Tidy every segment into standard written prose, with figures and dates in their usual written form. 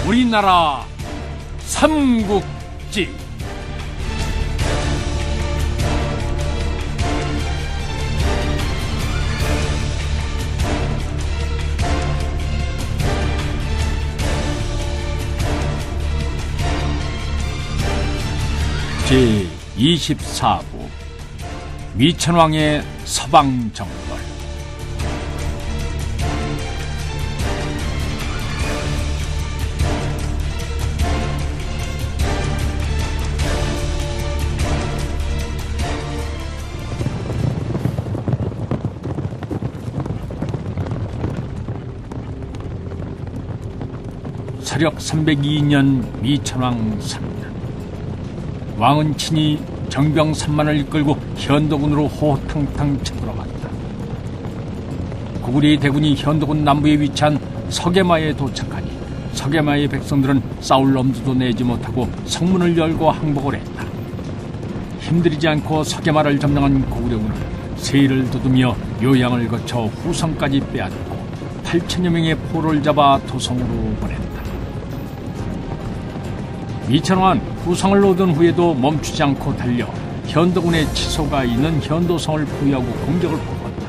우리나라 삼국지. 제24부 미천왕의 서방정벌. 서력 302년 미천왕 3년, 왕은 친히 정병 3만을 이끌고 현도군으로 호호탕탕 쳐들어갔다. 고구려의 대군이 현도군 남부에 위치한 석예마에 도착하니 석예마의 백성들은 싸울 엄두도 내지 못하고 성문을 열고 항복을 했다. 힘들이지 않고 석예마를 점령한 고구려군은 세일을 두드며 요양을 거쳐 후성까지 빼앗고 8천여 명의 포로를 잡아 도성으로 보냈다. 미천왕은 후성을 얻은 후에도 멈추지 않고 달려 현도군의 치소가 있는 현도성을 포위하고 공격을 퍼붓었다.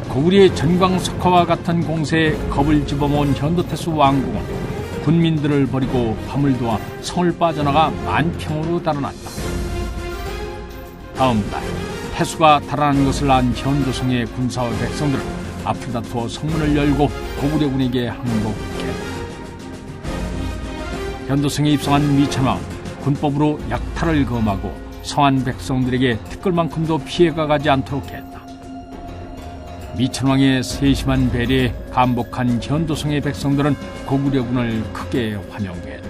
고구려의 전광석화와 같은 공세에 겁을 집어모은 현도태수 왕궁은 군민들을 버리고 밤을 도와 성을 빠져나가 만평으로 달아났다. 다음 날 태수가 달아난 것을 안 현도성의 군사와 백성들은 앞을 다투어 성문을 열고 고구려군에게 항복했다. 현도성에 입성한 미천왕은 군법으로 약탈을 금하고 성한 백성들에게 티끌만큼도 피해가 가지 않도록 했다. 미천왕의 세심한 배려에 감복한 현도성의 백성들은 고구려군을 크게 환영했다.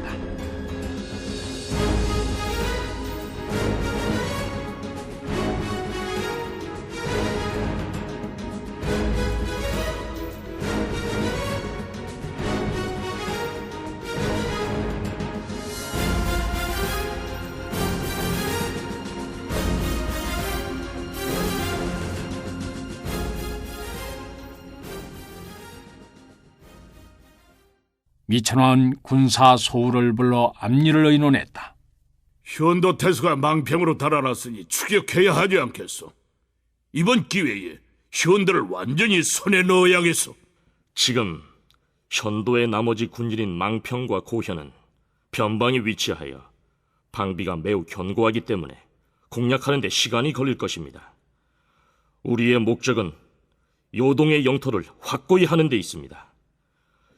미천왕은 군사 소우를 불러 압류를 의논했다. 현도태수가 망평으로 달아났으니 추격해야 하지 않겠소? 이번 기회에 현도를 완전히 손에 넣어야겠소. 지금 현도의 나머지 군진인 망평과 고현은 변방에 위치하여 방비가 매우 견고하기 때문에 공략하는 데 시간이 걸릴 것입니다. 우리의 목적은 요동의 영토를 확고히 하는 데 있습니다.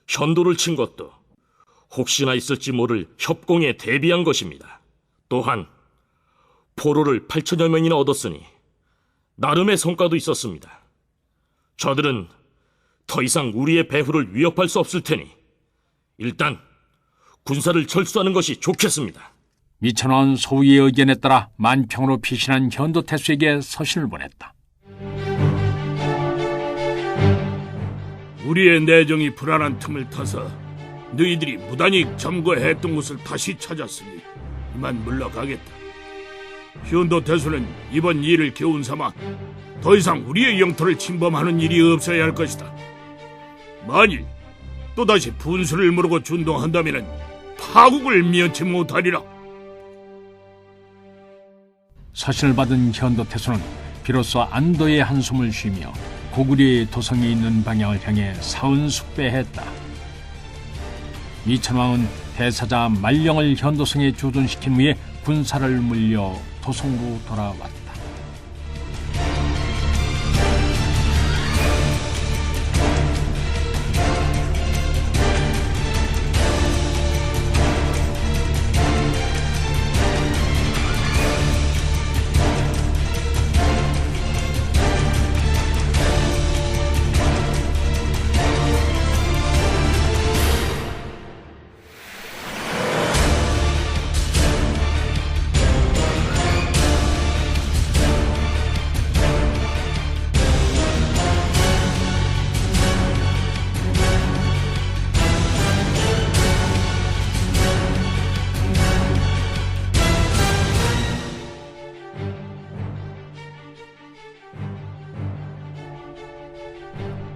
현도를 친 것도 혹시나 있을지 모를 협공에 대비한 것입니다. 또한 포로를 8천여 명이나 얻었으니 나름의 성과도 있었습니다. 저들은 더 이상 우리의 배후를 위협할 수 없을 테니 일단 군사를 철수하는 것이 좋겠습니다. 미천왕은 소위의 의견에 따라 만평으로 피신한 현도태수에게 서신을 보냈다. 우리의 내정이 불안한 틈을 타서 너희들이 무단히 점거했던 곳을 다시 찾았으니 이만 물러가겠다. 현도태수는 이번 일을 교훈 삼아 더 이상 우리의 영토를 침범하는 일이 없어야 할 것이다. 만일 또다시 분수를 모르고 준동한다면 파국을 면치 못하리라. 서신을 받은 현도태수는 비로소 안도의 한숨을 쉬며 고구려의 도성이 있는 방향을 향해 사은숙배했다. 미천왕은 대사자 말령을 현도성에 주둔시킨 후에 군사를 물려 도성으로 돌아왔다.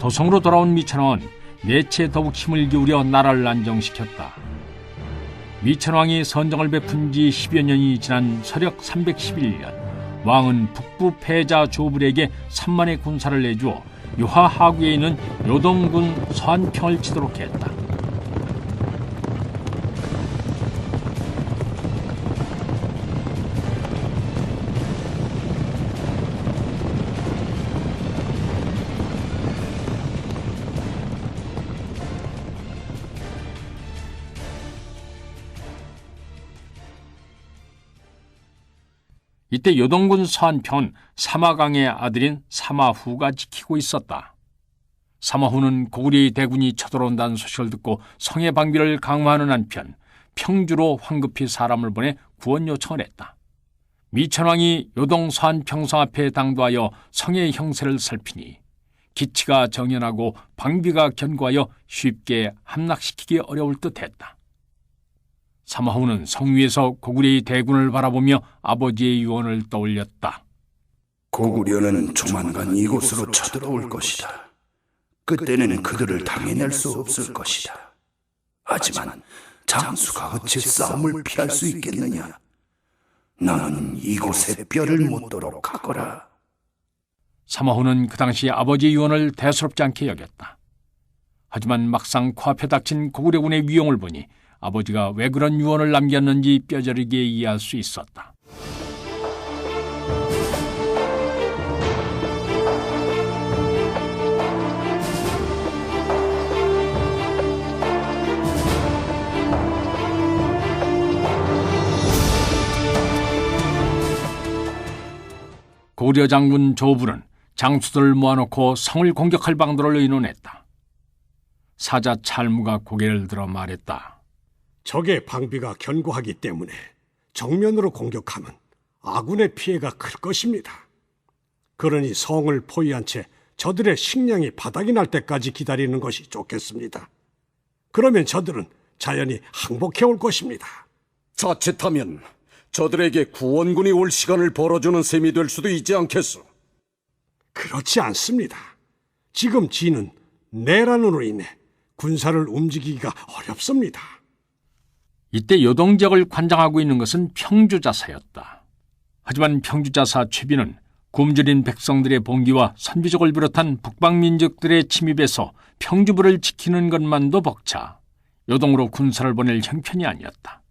도성으로 돌아온 미천왕은 내치에 더욱 힘을 기울여 나라를 안정시켰다. 미천왕이 선정을 베푼 지 10여 년이 지난 서력 311년, 왕은 북부 패자 조불에게 3만의 군사를 내주어 유하 하구에 있는 요동군 서안평을 치도록 했다. 이때 요동군 서안평은 사마강의 아들인 사마후가 지키고 있었다. 사마후는 고구려의 대군이 쳐들어온다는 소식을 듣고 성의 방비를 강화하는 한편 평주로 황급히 사람을 보내 구원 요청을 했다. 미천왕이 요동 서안평성 앞에 당도하여 성의 형세를 살피니 기치가 정연하고 방비가 견고하여 쉽게 함락시키기 어려울 듯했다. 사마후는 성 위에서 고구려의 대군을 바라보며 아버지의 유언을 떠올렸다. 고구려는 조만간 이곳으로 쳐들어올 것이다. 그때는 그들을 당해낼 수 없을 것이다. 하지만 장수가 어찌 싸움을 피할 수 있겠느냐? 나는 이곳에 뼈를 묻도록 하거라. 사마후는 그 당시 아버지의 유언을 대수롭지 않게 여겼다. 하지만 막상 코앞에 닥친 고구려군의 위용을 보니 아버지가 왜 그런 유언을 남겼는지 뼈저리게 이해할 수 있었다. 고구려 장군 조불은 장수들을 모아놓고 성을 공격할 방도를 의논했다. 사자 찰무가 고개를 들어 말했다. 적의 방비가 견고하기 때문에 정면으로 공격하면 아군의 피해가 클 것입니다. 그러니 성을 포위한 채 저들의 식량이 바닥이 날 때까지 기다리는 것이 좋겠습니다. 그러면 저들은 자연히 항복해 올 것입니다. 자칫하면 저들에게 구원군이 올 시간을 벌어주는 셈이 될 수도 있지 않겠소? 그렇지 않습니다. 지금 지는 내란으로 인해 군사를 움직이기가 어렵습니다. 이때 요동 지역을 관장하고 있는 것은 평주자사였다. 하지만 평주자사 최비는 굶주린 백성들의 봉기와 선비족을 비롯한 북방민족들의 침입에서 평주부를 지키는 것만도 벅차 요동으로 군사를 보낼 형편이 아니었다.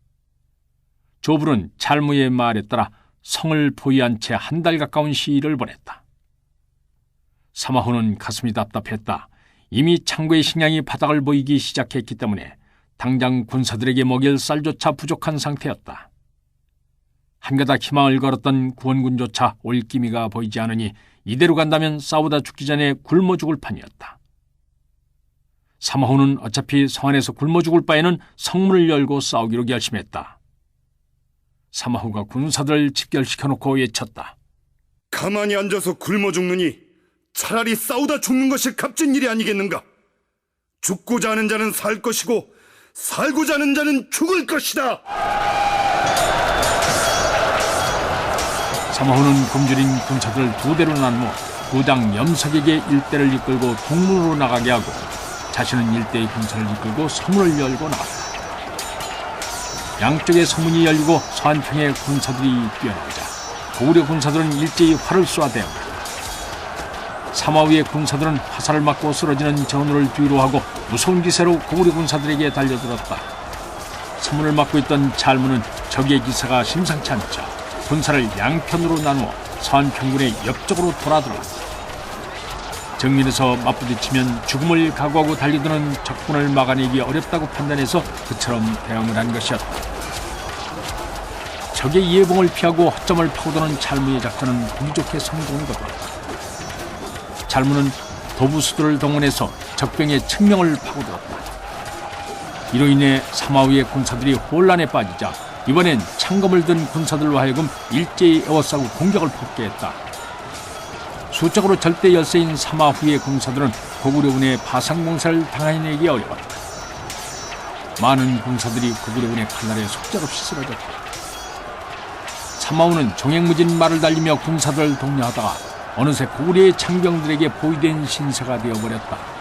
조불은 찰무의 말에 따라 성을 포위한 채 한 달 가까운 시일을 보냈다. 사마후는 가슴이 답답했다. 이미 창고의 식량이 바닥을 보이기 시작했기 때문에 당장 군사들에게 먹일 쌀조차 부족한 상태였다. 한가닥 희망을 걸었던 구원군조차 올 기미가 보이지 않으니 이대로 간다면 싸우다 죽기 전에 굶어 죽을 판이었다. 사마후는 어차피 성 안에서 굶어 죽을 바에는 성문을 열고 싸우기로 결심했다. 사마후가 군사들을 집결시켜놓고 외쳤다. 가만히 앉아서 굶어 죽느니 차라리 싸우다 죽는 것이 값진 일이 아니겠는가? 죽고자 하는 자는 살 것이고 살고자 하는 자는 죽을 것이다. 사마후는 굶주린 군사들을 두 대로 나누어 부당 염석에게 일대를 이끌고 동문으로 나가게 하고 자신은 일대의 군사를 이끌고 성문을 열고 나갔다. 양쪽의 성문이 열리고 서안평의 군사들이 뛰어나오자 고구려 군사들은 일제히 활을 쏘아대었다. 사마후의 군사들은 화살을 맞고 쓰러지는 전우를 뒤로 하고 무서운 기세로 고구려 군사들에게 달려들었다. 성문을 막고 있던 찰무는 적의 기세가 심상치 않자 군사를 양편으로 나누어 서안평군의 옆쪽으로 돌아들었다. 정면에서 맞부딪히면 죽음을 각오하고 달려드는 적군을 막아내기 어렵다고 판단해서 그처럼 대응을 한 것이었다. 적의 예봉을 피하고 허점을 파고드는 찰무의 작전은 보기 좋게 성공을 거두었다. 찰무는 도부수들을 동원해서 적병의 측명을 파고들었다. 이로 인해 사마후의 군사들이 혼란에 빠지자 이번엔 창검을 든 군사들로 하여금 일제히 에워싸고 공격을 폭개했다. 수적으로 절대 열세인 사마후의 군사들은 고구려군의 파상공사를 당해내기 어려웠다. 많은 군사들이 고구려군의 칼날에 속절없이 쓰러졌다. 사마후는 종횡무진 말을 달리며 군사들을 독려하다가 어느새 고구려의 창병들에게 포위된 신세가 되어버렸다.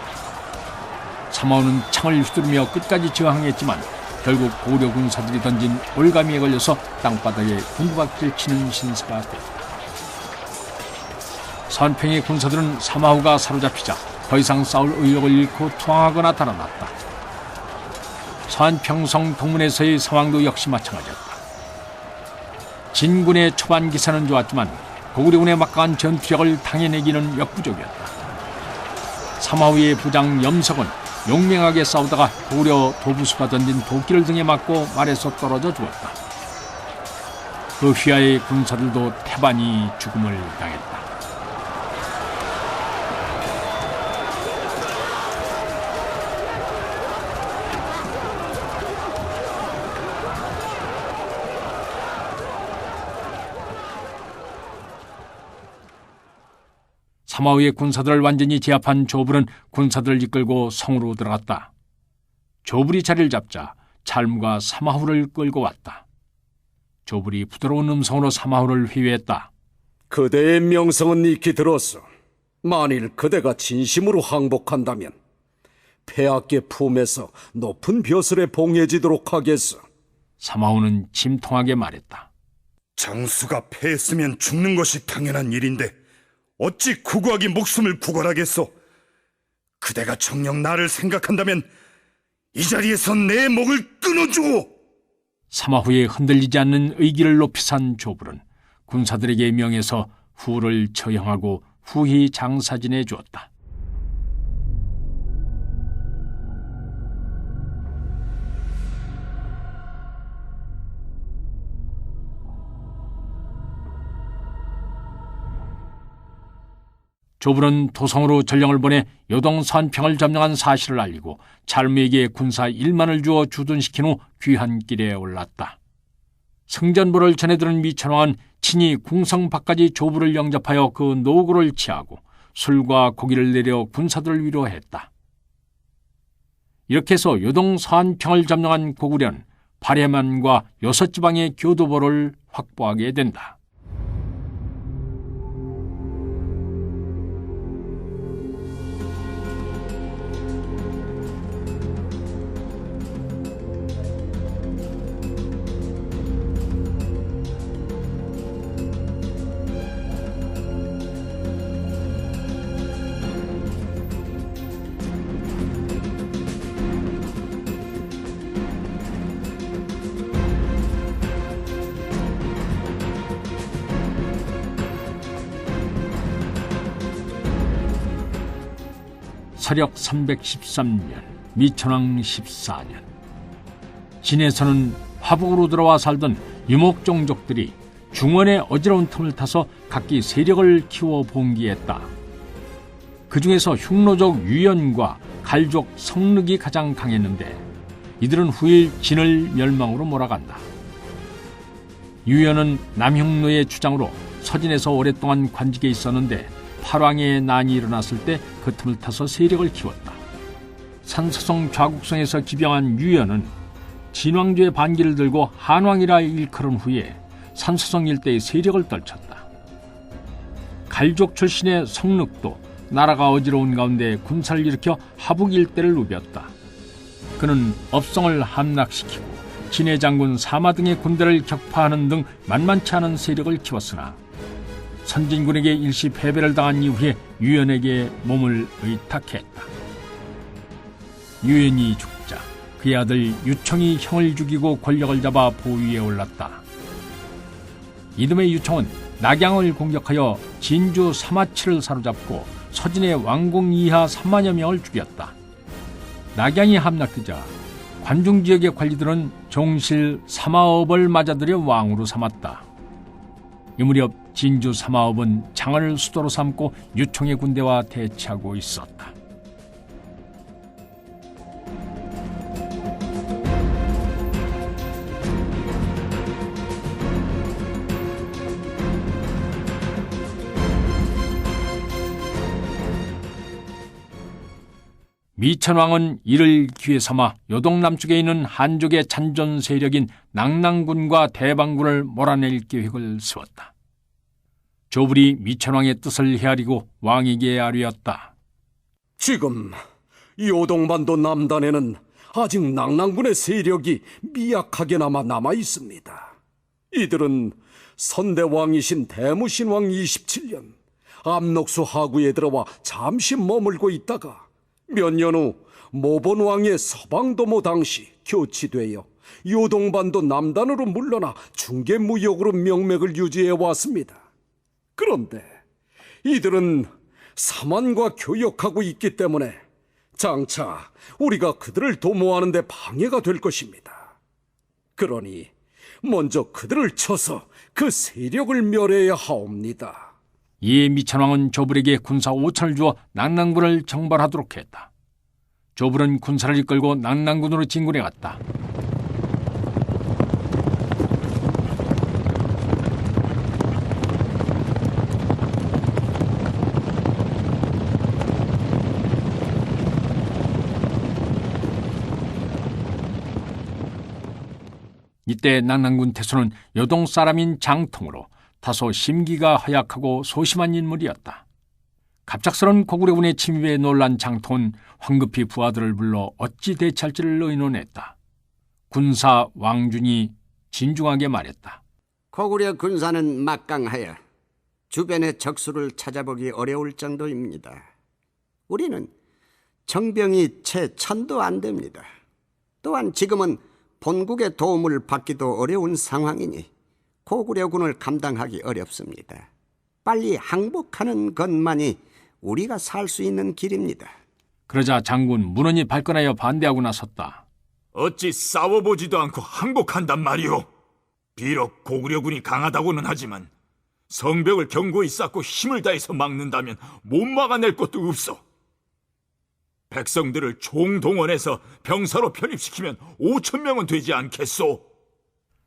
사마우는 창을 휘두르며 끝까지 저항했지만 결국 고구려 군사들이 던진 올가미에 걸려서 땅바닥에 군부박질 치는 신세가 됐다. 선평의 군사들은 사마후가 사로잡히자 더 이상 싸울 의욕을 잃고 투항하거나 달아났다. 선평성 동문에서의 상황도 역시 마찬가지였다. 진군의 초반 기세는 좋았지만 고구려군의 막강한 전투력을 당해내기는 역부족이었다. 사마후의 부장 염석은 용맹하게 싸우다가 고구려 도부수가 던진 도끼를 등에 맞고 말에서 떨어져 죽었다. 그 휘하의 군사들도 태반이 죽음을 당했다. 사마후의 군사들을 완전히 제압한 조불은 군사들을 이끌고 성으로 들어갔다. 조불이 자리를 잡자 찰무가 사마후를 끌고 왔다. 조불이 부드러운 음성으로 사마후를 회유했다. 그대의 명성은 익히 들었어. 만일 그대가 진심으로 항복한다면 폐하께 품에서 높은 벼슬에 봉해지도록 하겠어. 사마후는 침통하게 말했다. 장수가 패했으면 죽는 것이 당연한 일인데 어찌 구구하기 목숨을 구걸하겠소? 그대가 정녕 나를 생각한다면 이 자리에서 내 목을 끊어주오! 사마후에 흔들리지 않는 의기를 높이 산 조불은 군사들에게 명해서 후를 처형하고 후히 장사진해 주었다. 조불은 도성으로 전령을 보내 요동 선평을 점령한 사실을 알리고 찰무에게 군사 1만을 주어 주둔시킨 후 귀한 길에 올랐다. 승전보를 전해들은 미천왕은 친히 궁성 밖까지 조불을 영접하여 그 노고를 취하고 술과 고기를 내려 군사들을 위로했다. 이렇게 해서 요동 선평을 점령한 고구려는 발해만과 6지방의 교도보를 확보하게 된다. 서력 313년, 미천왕 14년. 진에서는 화북으로 들어와 살던 유목종족들이 중원의 어지러운 틈을 타서 각기 세력을 키워 봉기했다. 그 중에서 흉노족 유연과 갈족 성륵이 가장 강했는데 이들은 후일 진을 멸망으로 몰아간다. 유연은 남흉노의 주장으로 서진에서 오랫동안 관직에 있었는데 팔왕의 난이 일어났을 때 그 틈을 타서 세력을 키웠다. 산서성 좌국성에서 기병한 유연은 진왕조의 반기를 들고 한왕이라 일컬은 후에 산서성 일대의 세력을 떨쳤다. 갈족 출신의 성륵도 나라가 어지러운 가운데 군사를 일으켜 하북 일대를 누볐다. 그는 업성을 함락시키고 진해 장군 사마 등의 군대를 격파하는 등 만만치 않은 세력을 키웠으나 선진군에게 일시 패배를 당한 이후에 유연에게 몸을 의탁했다. 유연이 죽자 그의 아들 유청이 형을 죽이고 권력을 잡아 보위에 올랐다. 이듬해 유청은 낙양을 공격하여 진주 사마치를 사로잡고 서진의 왕공 이하 3만여 명을 죽였다. 낙양이 함락되자 관중지역의 관리들은 종실 사마업을 맞아들여 왕으로 삼았다. 이 무렵 진주 사마업은 장안을 수도로 삼고 유청의 군대와 대치하고 있었다. 미천왕은 이를 기회 삼아 요동 남쪽에 있는 한족의 찬존 세력인 낙랑군과 대방군을 몰아낼 계획을 세웠다. 조불이 미천왕의 뜻을 헤아리고 왕에게 아뢰었다. 지금 요동반도 남단에는 아직 낭랑군의 세력이 미약하게나마 남아 있습니다. 이들은 선대왕이신 대무신왕 27년 압록수 하구에 들어와 잠시 머물고 있다가 몇 년 후 모본왕의 서방도모 당시 교치되어 요동반도 남단으로 물러나 중개무역으로 명맥을 유지해 왔습니다. 그런데 이들은 사만과 교역하고 있기 때문에 장차 우리가 그들을 도모하는 데 방해가 될 것입니다. 그러니 먼저 그들을 쳐서 그 세력을 멸해야 하옵니다. 이에 미천왕은 조불에게 군사 5천을 주어 낭랑군을 정벌하도록 했다. 조불은 군사를 이끌고 낭랑군으로 진군해 갔다. 이때 낭랑군 태수는 여동 사람인 장통으로 다소 심기가 허약하고 소심한 인물이었다. 갑작스런 고구려군의 침입에 놀란 장통은 황급히 부하들을 불러 어찌 대처할지를 의논했다. 군사 왕준이 진중하게 말했다. 고구려 군사는 막강하여 주변의 적수를 찾아보기 어려울 정도입니다. 우리는 정병이 채 1000도 안 됩니다. 또한 지금은 본국의 도움을 받기도 어려운 상황이니 고구려군을 감당하기 어렵습니다. 빨리 항복하는 것만이 우리가 살 수 있는 길입니다. 그러자 장군 문원이 발끈하여 반대하고 나섰다. 어찌 싸워보지도 않고 항복한단 말이오? 비록 고구려군이 강하다고는 하지만 성벽을 견고히 쌓고 힘을 다해서 막는다면 못 막아낼 것도 없어. 백성들을 총동원해서 병사로 편입시키면 5,000명은 되지 않겠소?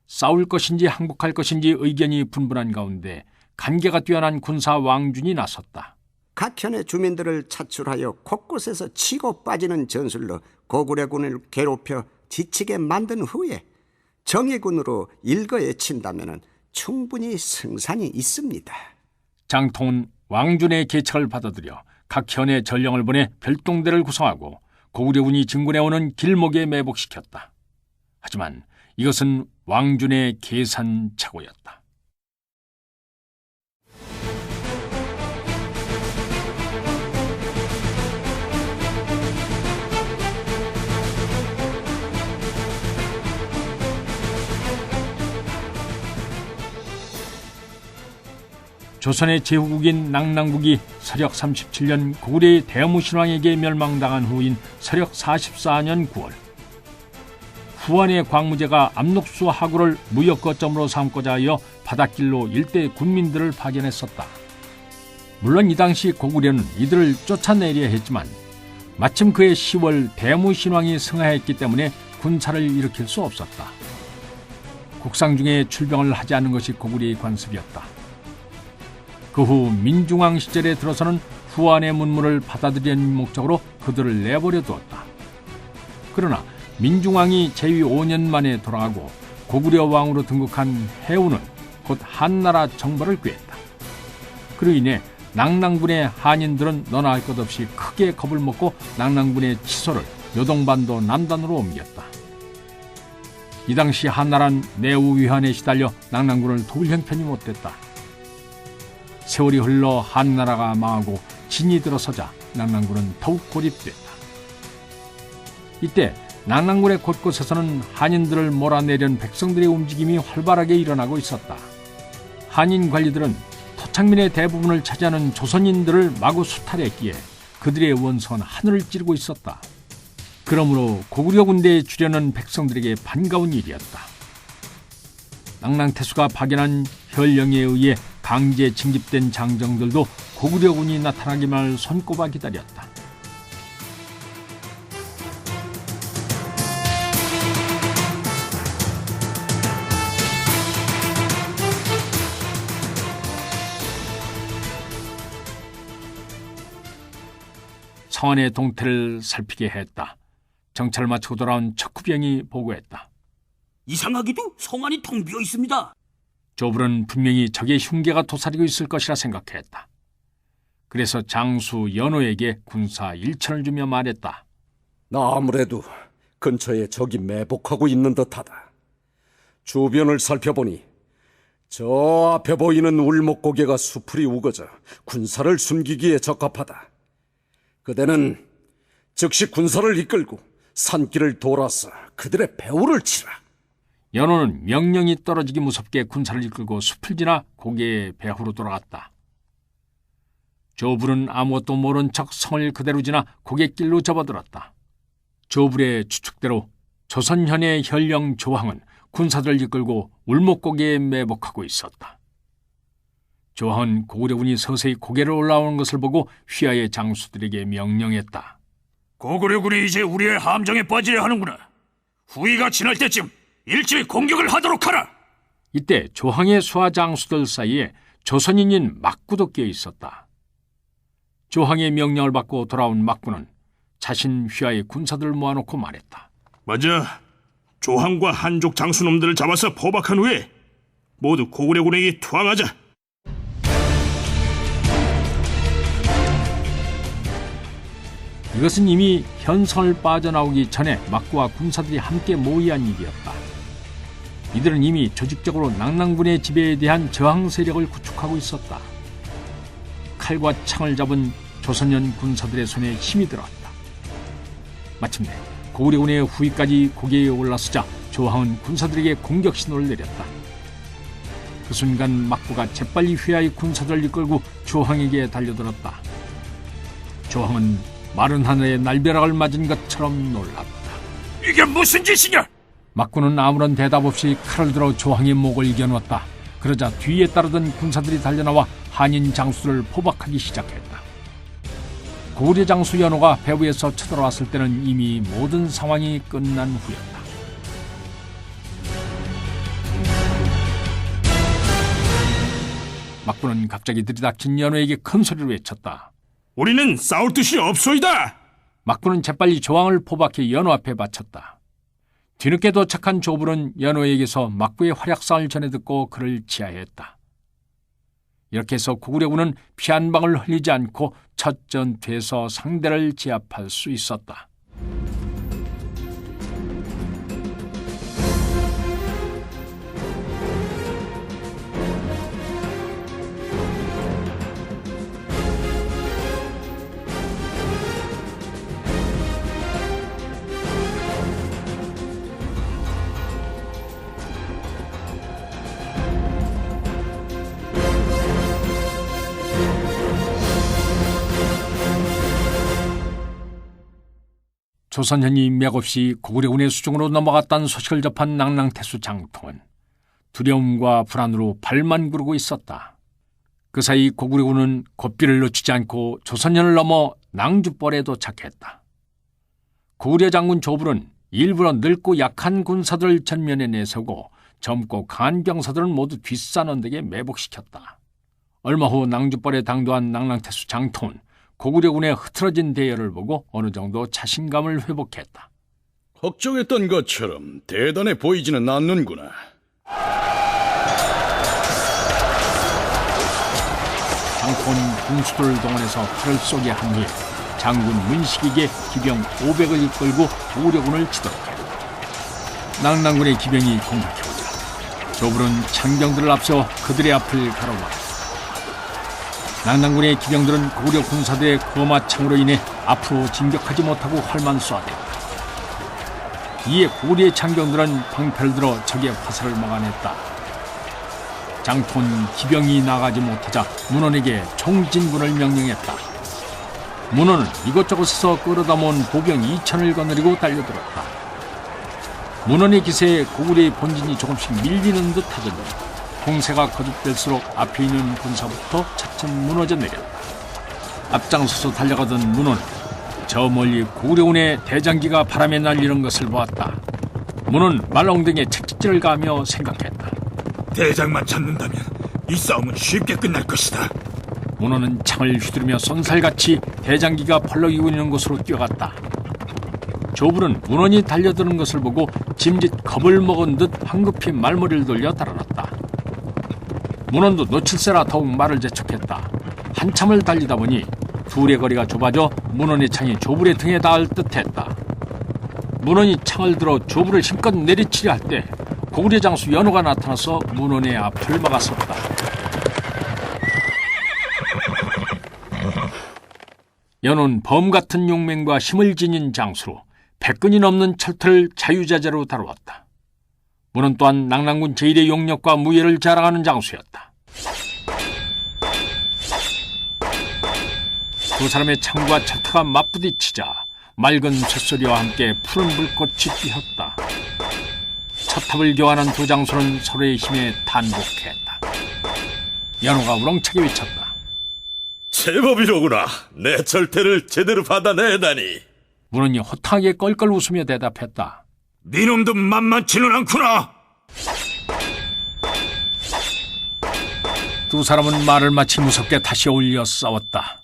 싸울 것인지 항복할 것인지 의견이 분분한 가운데 간계가 뛰어난 군사 왕준이 나섰다. 각현의 주민들을 차출하여 곳곳에서 치고 빠지는 전술로 고구려군을 괴롭혀 지치게 만든 후에 정예군으로 일거에 친다면 충분히 승산이 있습니다. 장통은 왕준의 계책을 받아들여 각 현의 전령을 보내 별동대를 구성하고 고구려군이 진군해오는 길목에 매복시켰다. 하지만 이것은 왕준의 계산착오였다. 조선의 제후국인 낭랑국이 서력 37년 고구려의 대무신왕에게 멸망당한 후인 서력 44년 9월 후한의 광무제가 압록수 하구를 무역 거점으로 삼고자 하여 바닷길로 일대 군민들을 파견했었다. 물론 이 당시 고구려는 이들을 쫓아내려 했지만 마침 그해 10월 대무신왕이 승하했기 때문에 군사를 일으킬 수 없었다. 국상 중에 출병을 하지 않은 것이 고구려의 관습이었다. 그 후 민중왕 시절에 들어서는 후한의 문물을 받아들이는 목적으로 그들을 내버려 두었다. 그러나 민중왕이 재위 5년 만에 돌아가고 고구려 왕으로 등극한 해운은 곧 한나라 정벌을 꾀했다. 그로 인해 낭랑군의 한인들은 너나 할 것 없이 크게 겁을 먹고 낭랑군의 치소를 요동반도 남단으로 옮겼다. 이 당시 한나라는 내후 위환에 시달려 낭랑군을 도울 형편이 못됐다. 세월이 흘러 한나라가 망하고 진이 들어서자 낭랑군은 더욱 고립됐다. 이때 낭랑군의 곳곳에서는 한인들을 몰아내려는 백성들의 움직임이 활발하게 일어나고 있었다. 한인 관리들은 토착민의 대부분을 차지하는 조선인들을 마구 수탈했기에 그들의 원성은 하늘을 찌르고 있었다. 그러므로 고구려 군대에 주려는 백성들에게 반가운 일이었다. 낭랑태수가 파견한 혈령에 의해 강제 징집된 장정들도 고구려군이 나타나기만을 손꼽아 기다렸다. 성안의 동태를 살피게 했다. 정찰을 마치고 돌아온 척후병이 보고했다. 이상하게도 성안이 텅 비어 있습니다. 조불은 분명히 적의 흉계가 도사리고 있을 것이라 생각했다. 그래서 장수 연호에게 군사 1천을 주며 말했다. 나 아무래도 근처에 적이 매복하고 있는 듯하다. 주변을 살펴보니 저 앞에 보이는 울목고개가 수풀이 우거져 군사를 숨기기에 적합하다. 그대는 즉시 군사를 이끌고 산길을 돌아서 그들의 배후를 치라. 연호는 명령이 떨어지기 무섭게 군사를 이끌고 숲을 지나 고개의 배후로 돌아갔다. 조불은 아무것도 모른 척 성을 그대로 지나 고갯길로 접어들었다. 조불의 추측대로 조선현의 현령 조항은 군사들을 이끌고 울목고개에 매복하고 있었다. 조항은 고구려군이 서서히 고개를 올라오는 것을 보고 휘하의 장수들에게 명령했다. 고구려군이 이제 우리의 함정에 빠지려 하는구나. 후위가 지날 때쯤 일제히 공격을 하도록 하라. 이때 조항의 수하 장수들 사이에 조선인인 막구도 끼어 있었다. 조항의 명령을 받고 돌아온 막구는 자신 휘하의 군사들을 모아놓고 말했다. 맞아. 조항과 한족 장수놈들을 잡아서 포박한 후에 모두 고구려군에게 투항하자. 이것은 이미 현성을 빠져나오기 전에 막구와 군사들이 함께 모의한 일이었다. 이들은 이미 조직적으로 낙랑군의 지배에 대한 저항 세력을 구축하고 있었다. 칼과 창을 잡은 조선연 군사들의 손에 힘이 들었다. 마침내 고구려군의 후위까지 고개에 올라서자 조항은 군사들에게 공격 신호를 내렸다. 그 순간 막구가 재빨리 휘하의 군사들을 이끌고 조항에게 달려들었다. 조항은 마른 하늘에 날벼락을 맞은 것처럼 놀랐다. 이게 무슨 짓이냐? 막구는 아무런 대답 없이 칼을 들어 조항의 목을 이겨놓았다. 그러자 뒤에 따르던 군사들이 달려나와 한인 장수를 포박하기 시작했다. 고구려 장수 연호가 배후에서 쳐들어왔을 때는 이미 모든 상황이 끝난 후였다. 막구는 갑자기 들이닥친 연호에게 큰 소리로 외쳤다. 우리는 싸울 뜻이 없소이다. 막구는 재빨리 조항을 포박해 연호 앞에 바쳤다. 뒤늦게 도착한 조불은 연호에게서 막구의 활약상을 전해 듣고 그를 지하했다. 이렇게 해서 고구려군은 피 한 방울 흘리지 않고 첫 전투에서 상대를 제압할 수 있었다. 조선현이 맥없이 고구려군의 수중으로 넘어갔다는 소식을 접한 낙랑태수 장통은 두려움과 불안으로 발만 구르고 있었다. 그 사이 고구려군은 고삐를 놓치지 않고 조선현을 넘어 낭주벌에 도착했다. 고구려 장군 조불은 일부러 늙고 약한 군사들을 전면에 내세우고 젊고 강한 병사들은 모두 뒷산 언덕에 매복시켰다. 얼마 후 낭주벌에 당도한 낙랑태수 장통은 고구려군의 흐트러진 대열을 보고 어느 정도 자신감을 회복했다. 걱정했던 것처럼 대단해 보이지는 않는구나. 장통은 군수들을 동원해서 팔을 쏘게 한 후에 장군 문식에게 기병 500을 이끌고 고구려군을 치도록 했다. 낙랑군의 기병이 공격해오자 조불은 창병들을 앞서 그들의 앞을 가로막았다. 낙랑군의 기병들은 고구려 군사들의 거마창으로 인해 앞으로 진격하지 못하고 활만 쏘아댔다. 이에 고구려의 창병들은 방패를 들어 적의 화살을 막아냈다. 장통은 기병이 나가지 못하자 문원에게 총진군을 명령했다. 문원은 이곳저곳에서 끌어다 모은 보병 2,000을 거느리고 달려들었다. 문원의 기세에 고구려의 본진이 조금씩 밀리는 듯 하더니 공세가 거듭될수록 앞에 있는 군사부터 차츰 무너져 내렸다. 앞장서서 달려가던 문호는 저 멀리 고구려군의 대장기가 바람에 날리는 것을 보았다. 문호는 말엉덩이에 채찍질을 가하며 생각했다. 대장만 잡는다면 이 싸움은 쉽게 끝날 것이다. 문호는 창을 휘두르며 쏜살같이 대장기가 펄럭이고 있는 곳으로 뛰어갔다. 조불은 문원이 달려드는 것을 보고 짐짓 겁을 먹은 듯 황급히 말머리를 돌려 달아났다. 문원도 놓칠세라 더욱 말을 재촉했다. 한참을 달리다 보니 둘의 거리가 좁아져 문원의 창이 조불의 등에 닿을 듯했다. 문원이 창을 들어 조부를 힘껏 내리치려 할 때 고구려 장수 연호가 나타나서 문원의 앞을 막았었다. 연호는 범 같은 용맹과 힘을 지닌 장수로 100근이 넘는 철퇴를 자유자재로 다루었다. 문원 또한 낙랑군 제1의 용력과 무예를 자랑하는 장수였다. 두 사람의 창과 철퇴가 맞부딪히자 맑은 쇳소리와 함께 푸른 불꽃이 피었다. 첩탑을 교환한 두 장수는 서로의 힘에 단복했다. 연호가 우렁차게 외쳤다. 제법이로구나. 내 절퇴를 제대로 받아내다니. 문원이 호탕하게 껄껄 웃으며 대답했다. 니놈도 만만치는 않구나. 두 사람은 말을 마치 무섭게 다시 올려 싸웠다.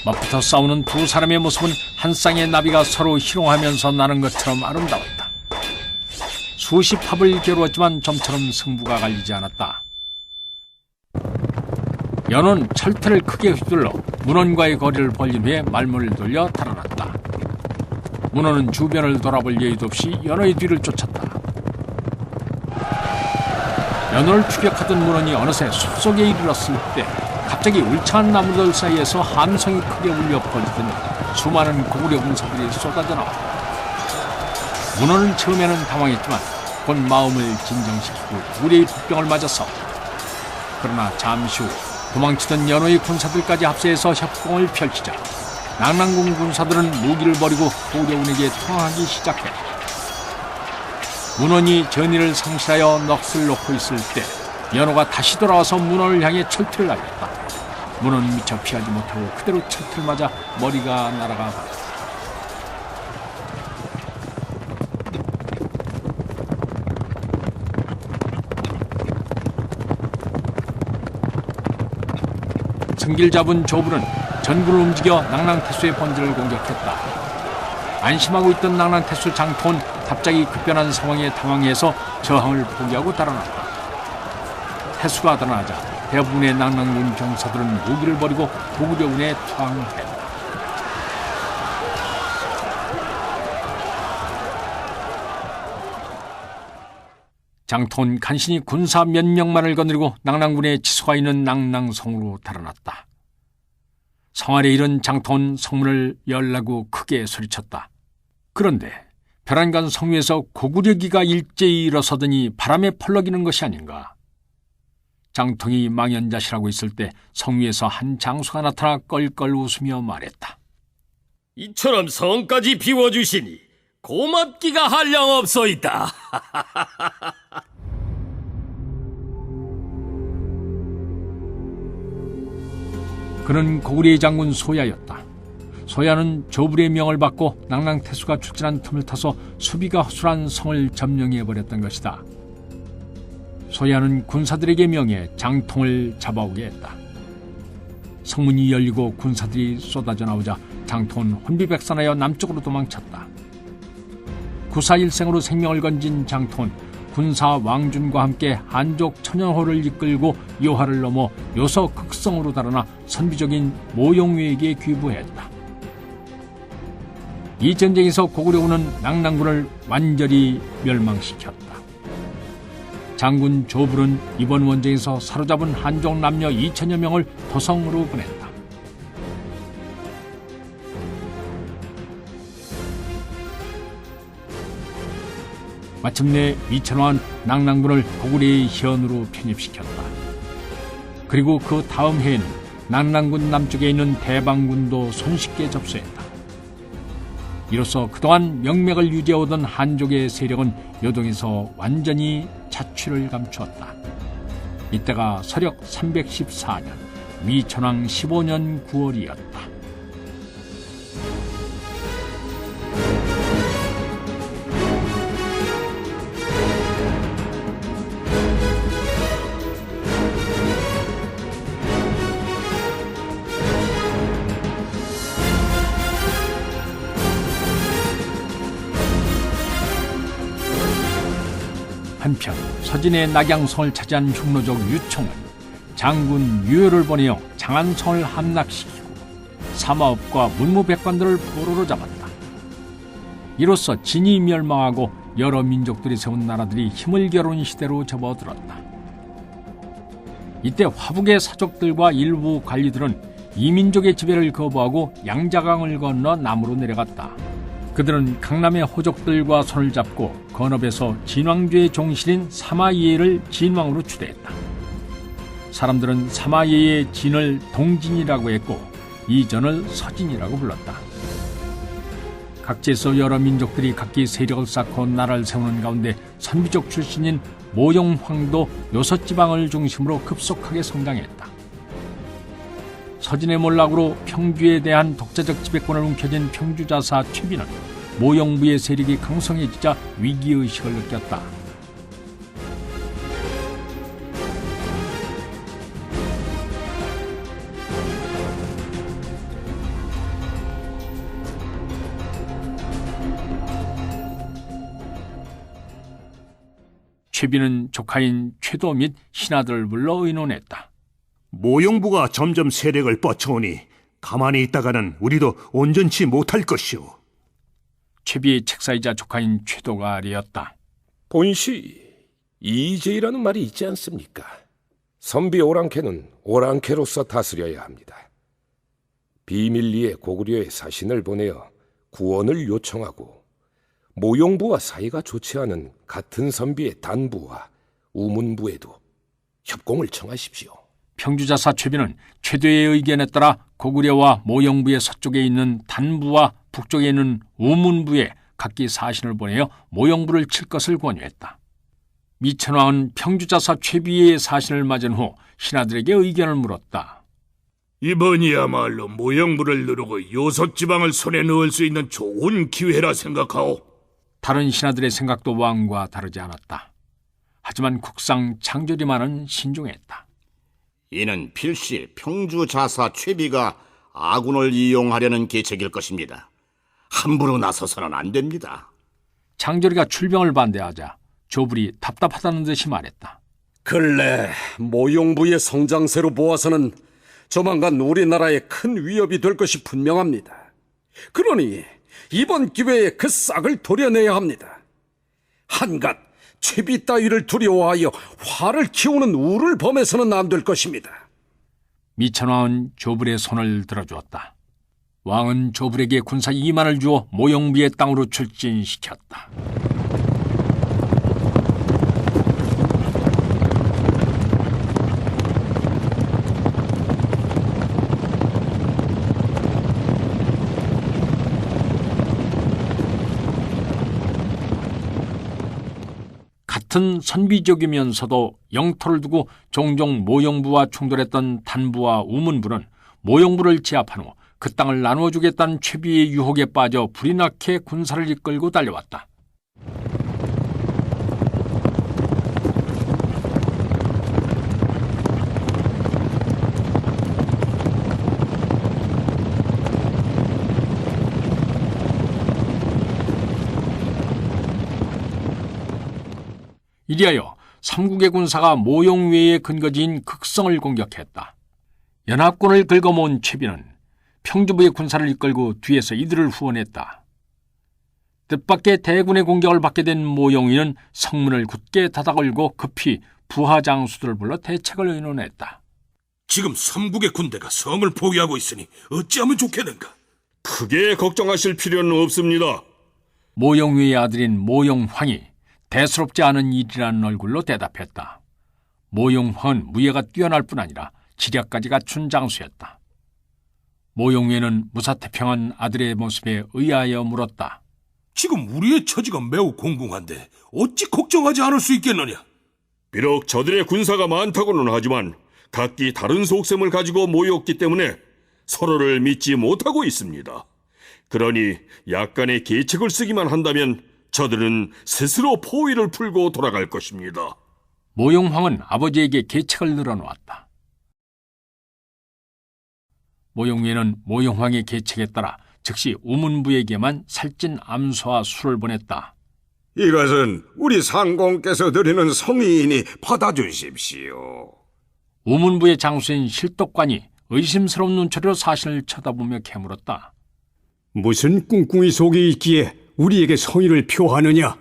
맞붙어 싸우는 두 사람의 모습은 한 쌍의 나비가 서로 희롱하면서 나는 것처럼 아름다웠다. 수십 합을 겨루었지만 좀처럼 승부가 갈리지 않았다. 연호는 철퇴를 크게 휘둘러 문원과의 거리를 벌린 후에 말문을 돌려 달아났다. 문원은 주변을 돌아볼 여유도 없이 연호의 뒤를 쫓았다. 연호를 추격하던 문원이 어느새 숲속에 이르렀을 때 갑자기 울창한 나무들 사이에서 함성이 크게 울려 퍼지더니 수많은 고구려 군사들이 쏟아져 나왔다. 문원은 처음에는 당황했지만 곧 마음을 진정시키고 고구려의 복병을 맞아 싸웠다. 그러나 잠시 후 도망치던 연호의 군사들까지 합세해서 협공을 펼치자 낙랑군 군사들은 무기를 버리고 고구려군에게 투항하기 시작했다. 문원이 전의를 상실하여 넋을 놓고 있을 때 연호가 다시 돌아와서 문원을 향해 철퇴를 날렸다. 문원은 미처 피하지 못하고 그대로 철퇴를 맞아 머리가 날아가 버렸다. 승기를 잡은 조불은 전군을 움직여 낙랑태수의 본질을 공격했다. 안심하고 있던 낙랑태수 장통은 갑자기 급변한 상황에 당황해서 저항을 포기하고 달아났다. 태수가 달아나자 대부분의 낙랑군 병사들은 무기를 버리고 고구려군에 투항했다. 장통은 간신히 군사 몇 명만을 거느리고 낙랑군의 지소가 있는 낙랑성으로 달아났다. 성 안에 이른 장통은 성문을 열라고 크게 소리쳤다. 그런데 벼란간 성위에서 고구려기가 일제히 일어서더니 바람에 펄럭이는 것이 아닌가. 장통이 망연자실하고 있을 때 성위에서 한 장수가 나타나 껄껄 웃으며 말했다. 이처럼 성까지 비워주시니 고맙기가 한량없소이다. 그는 고구려의 장군 소야였다. 소야는 조불의 명을 받고 낙랑태수가 출진한 틈을 타서 수비가 허술한 성을 점령해버렸던 것이다. 소야는 군사들에게 명해 장통을 잡아오게 했다. 성문이 열리고 군사들이 쏟아져 나오자 장통은 혼비백산하여 남쪽으로 도망쳤다. 구사일생으로 생명을 건진 장통은 군사 왕준과 함께 한족 천연호를 이끌고 요하를 넘어 요서 극성으로 달아나 선비적인 모용우에게 귀부했다. 이 전쟁에서 고구려군은 낙랑군을 완전히 멸망시켰다. 장군 조불은 이번 원정에서 사로잡은 한족 남녀 2천여 명을 도성으로 보냈다. 마침내 이천화는 낙랑군을 고구려의 현으로 편입시켰다. 그리고 그 다음 해에는 낙랑군 남쪽에 있는 대방군도 손쉽게 접수했다. 이로써 그동안 명맥을 유지해오던 한족의 세력은 요동에서 완전히 자취를 감추었다. 이때가 서력 314년 위천왕 15년 9월이었다. 한편 서진의 낙양성을 차지한 흉노족 유총은 장군 유효를 보내어 장안성을 함락시키고 사마업과 문무백관들을 포로로 잡았다. 이로써 진이 멸망하고 여러 민족들이 세운 나라들이 힘을 겨룬 시대로 접어들었다. 이때 화북의 사족들과 일부 관리들은 이민족의 지배를 거부하고 양자강을 건너 남으로 내려갔다. 그들은 강남의 호족들과 손을 잡고 건업에서 진왕조의 종실인 사마예를 진왕으로 추대했다. 사람들은 사마예의 진을 동진이라고 했고 이 전을 서진이라고 불렀다. 각지에서 여러 민족들이 각기 세력을 쌓고 나라를 세우는 가운데 선비족 출신인 모용황도 요섯지방을 중심으로 급속하게 성장했다. 서진의 몰락으로 평주에 대한 독자적 지배권을 움켜쥔 평주자사 최비는 모용부의 세력이 강성해지자 위기의식을 느꼈다. 최비는 조카인 최도 및 신하들을 불러 의논했다. 모용부가 점점 세력을 뻗쳐오니 가만히 있다가는 우리도 온전치 못할 것이오. 최비의 책사이자 조카인 최도가 아뢰었다. 본시 이재이라는 말이 있지 않습니까? 선비 오랑캐는 오랑캐로서 다스려야 합니다. 비밀리에 고구려에 사신을 보내어 구원을 요청하고 모용부와 사이가 좋지 않은 같은 선비의 단부와 우문부에도 협공을 청하십시오. 평주자사 최비는 최도의 의견에 따라 고구려와 모용부의 서쪽에 있는 단부와 북쪽에 있는 우문부에 각기 사신을 보내어 모용부를 칠 것을 권유했다. 미천왕은 평주자사 최비의 사신을 맞은 후 신하들에게 의견을 물었다. 이번이야말로 모형부를 누르고 요섭지방을 손에 넣을 수 있는 좋은 기회라 생각하오. 다른 신하들의 생각도 왕과 다르지 않았다. 하지만 국상 장조리만은 신중했다. 이는 필시 평주자사 최비가 아군을 이용하려는 계책일 것입니다. 함부로 나서서는 안 됩니다. 장조리가 출병을 반대하자 조불이 답답하다는 듯이 말했다. 근래 모용부의 성장세로 보아서는 조만간 우리나라에 큰 위협이 될 것이 분명합니다. 그러니 이번 기회에 그 싹을 도려내야 합니다. 한갓 최비 따위를 두려워하여 화를 키우는 우를 범해서는 안 될 것입니다. 미천왕은 조불의 손을 들어주었다. 왕은 조불에게 군사 2만을 주어 모용부의 땅으로 출진시켰다. 같은 선비족이면서도 영토를 두고 종종 모용부와 충돌했던 단부와 우문부는 모용부를 제압한 후 그 땅을 나누어주겠다는 최비의 유혹에 빠져 불이 나게 군사를 이끌고 달려왔다. 이리하여 삼국의 군사가 모용외의 근거지인 극성을 공격했다. 연합군을 긁어모은 최비는 평주부의 군사를 이끌고 뒤에서 이들을 후원했다. 뜻밖의 대군의 공격을 받게 된 모용위는 성문을 굳게 닫아걸고 급히 부하 장수들을 불러 대책을 의논했다. 지금 삼국의 군대가 성을 포위하고 있으니 어찌하면 좋겠는가? 크게 걱정하실 필요는 없습니다. 모용위의 아들인 모용황이 대수롭지 않은 일이라는 얼굴로 대답했다. 모용황은 무예가 뛰어날 뿐 아니라 지략까지 갖춘 장수였다. 모용위는 무사태평한 아들의 모습에 의아하여 물었다. 지금 우리의 처지가 매우 공공한데 어찌 걱정하지 않을 수 있겠느냐? 비록 저들의 군사가 많다고는 하지만 각기 다른 속셈을 가지고 모였기 때문에 서로를 믿지 못하고 있습니다. 그러니 약간의 계책을 쓰기만 한다면 저들은 스스로 포위를 풀고 돌아갈 것입니다. 모용황은 아버지에게 계책을 늘어놓았다. 모용위는 모용황의 계책에 따라 즉시 우문부에게만 살찐 암소와 술을 보냈다. 이것은 우리 상공께서 드리는 성의이니 받아주십시오. 우문부의 장수인 실독관이 의심스러운 눈초리로 사신을 쳐다보며 캐물었다. 무슨 꿍꿍이 속이 있기에 우리에게 성의를 표하느냐?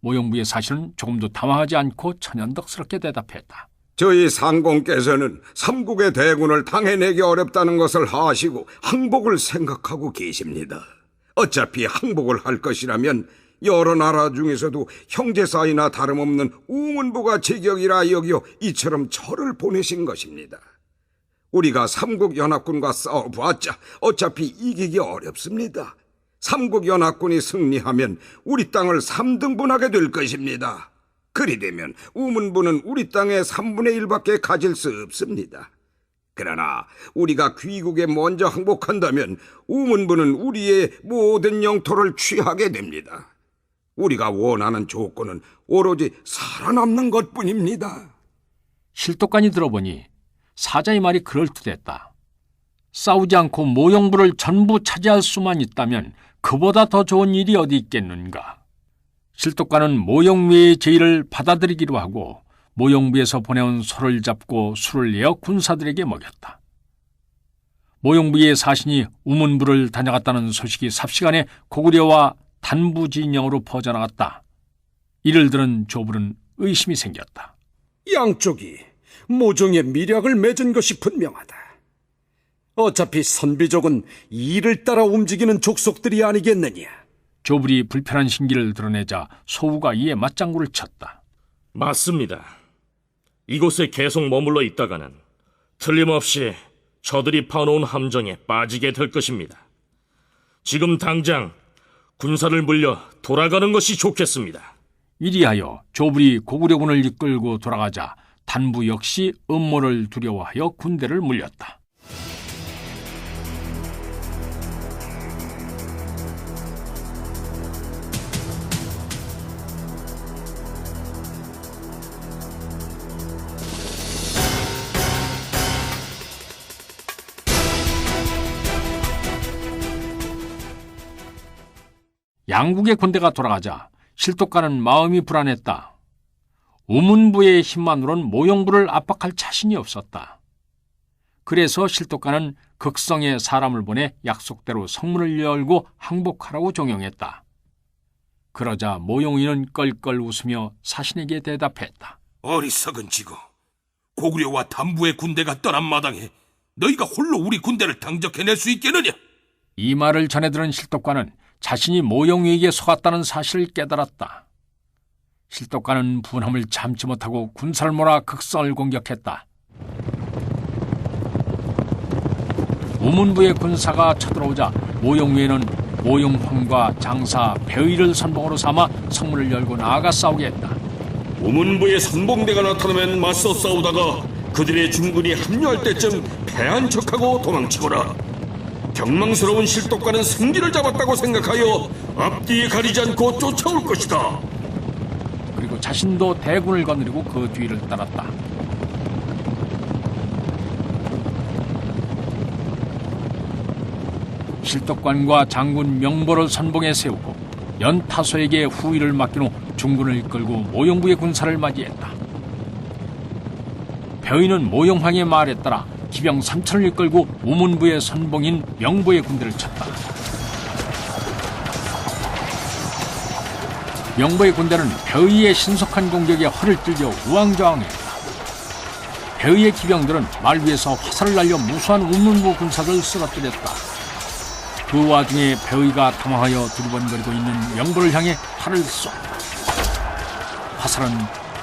모용부의 사신은 조금도 당황하지 않고 천연덕스럽게 대답했다. 저희 상공께서는 삼국의 대군을 당해내기 어렵다는 것을 아시고 항복을 생각하고 계십니다. 어차피 항복을 할 것이라면 여러 나라 중에서도 형제 사이나 다름없는 우문부가 제격이라 여겨 이처럼 저를 보내신 것입니다. 우리가 삼국연합군과 싸워보았자 어차피 이기기 어렵습니다. 삼국연합군이 승리하면 우리 땅을 3등분하게 될 것입니다. 그리 되면 우문부는 우리 땅의 3분의 1밖에 가질 수 없습니다. 그러나 우리가 귀국에 먼저 항복한다면 우문부는 우리의 모든 영토를 취하게 됩니다. 우리가 원하는 조건은 오로지 살아남는 것뿐입니다. 실독관이 들어보니 사자의 말이 그럴듯했다. 싸우지 않고 모용부를 전부 차지할 수만 있다면 그보다 더 좋은 일이 어디 있겠는가. 실독관은 모용부의 제의를 받아들이기로 하고 모용부에서 보내온 소를 잡고 술을 내어 군사들에게 먹였다. 모용부의 사신이 우문부를 다녀갔다는 소식이 삽시간에 고구려와 단부 진영으로 퍼져나갔다. 이를 들은 조불은 의심이 생겼다. 양쪽이 모종의 미략을 맺은 것이 분명하다. 어차피 선비족은 이를 따라 움직이는 족속들이 아니겠느냐. 조불이 불편한 신기를 드러내자 소우가 이에 맞장구를 쳤다. 맞습니다. 이곳에 계속 머물러 있다가는 틀림없이 저들이 파놓은 함정에 빠지게 될 것입니다. 지금 당장 군사를 물려 돌아가는 것이 좋겠습니다. 이리하여 조불이 고구려군을 이끌고 돌아가자 단부 역시 음모를 두려워하여 군대를 물렸다. 양국의 군대가 돌아가자 실독관은 마음이 불안했다. 우문부의 힘만으론 모용부를 압박할 자신이 없었다. 그래서 실독관은 극성에 사람을 보내 약속대로 성문을 열고 항복하라고 종용했다. 그러자 모용이는 껄껄 웃으며 사신에게 대답했다. 어리석은 직어, 고구려와 단부의 군대가 떠난 마당에 너희가 홀로 우리 군대를 당적해낼 수 있겠느냐? 이 말을 전해 들은 실독관은 자신이 모용위에게 속았다는 사실을 깨달았다. 실독관은 분함을 참지 못하고 군사를 몰아 극성을 공격했다. 우문부의 군사가 쳐들어오자 모용위에는 모용황과 장사 배의를 선봉으로 삼아 성문을 열고 나아가 싸우게 했다. 우문부의 선봉대가 나타나면 맞서 싸우다가 그들의 중군이 합류할 때쯤 패한 척하고 도망치거라. 경망스러운 실독관은 승기를 잡았다고 생각하여 앞뒤에 가리지 않고 쫓아올 것이다. 그리고 자신도 대군을 거느리고 그 뒤를 따랐다. 실독관과 장군 명보를 선봉에 세우고 연타소에게 후위를 맡긴 후 중군을 이끌고 모용부의 군사를 맞이했다. 배의는 모용황의 말에 따라 기병 3천을 이끌고 우문부의 선봉인 명보의 군대를 쳤다. 명보의 군대는 배의의 신속한 공격에 허를 찔려 우왕좌왕했다. 배의의 기병들은 말 위에서 화살을 날려 무수한 우문부 군사들을 쓰러뜨렸다. 그 와중에 배의가 당황하여 두리번거리고 있는 명보를 향해 활을 쏜다. 화살은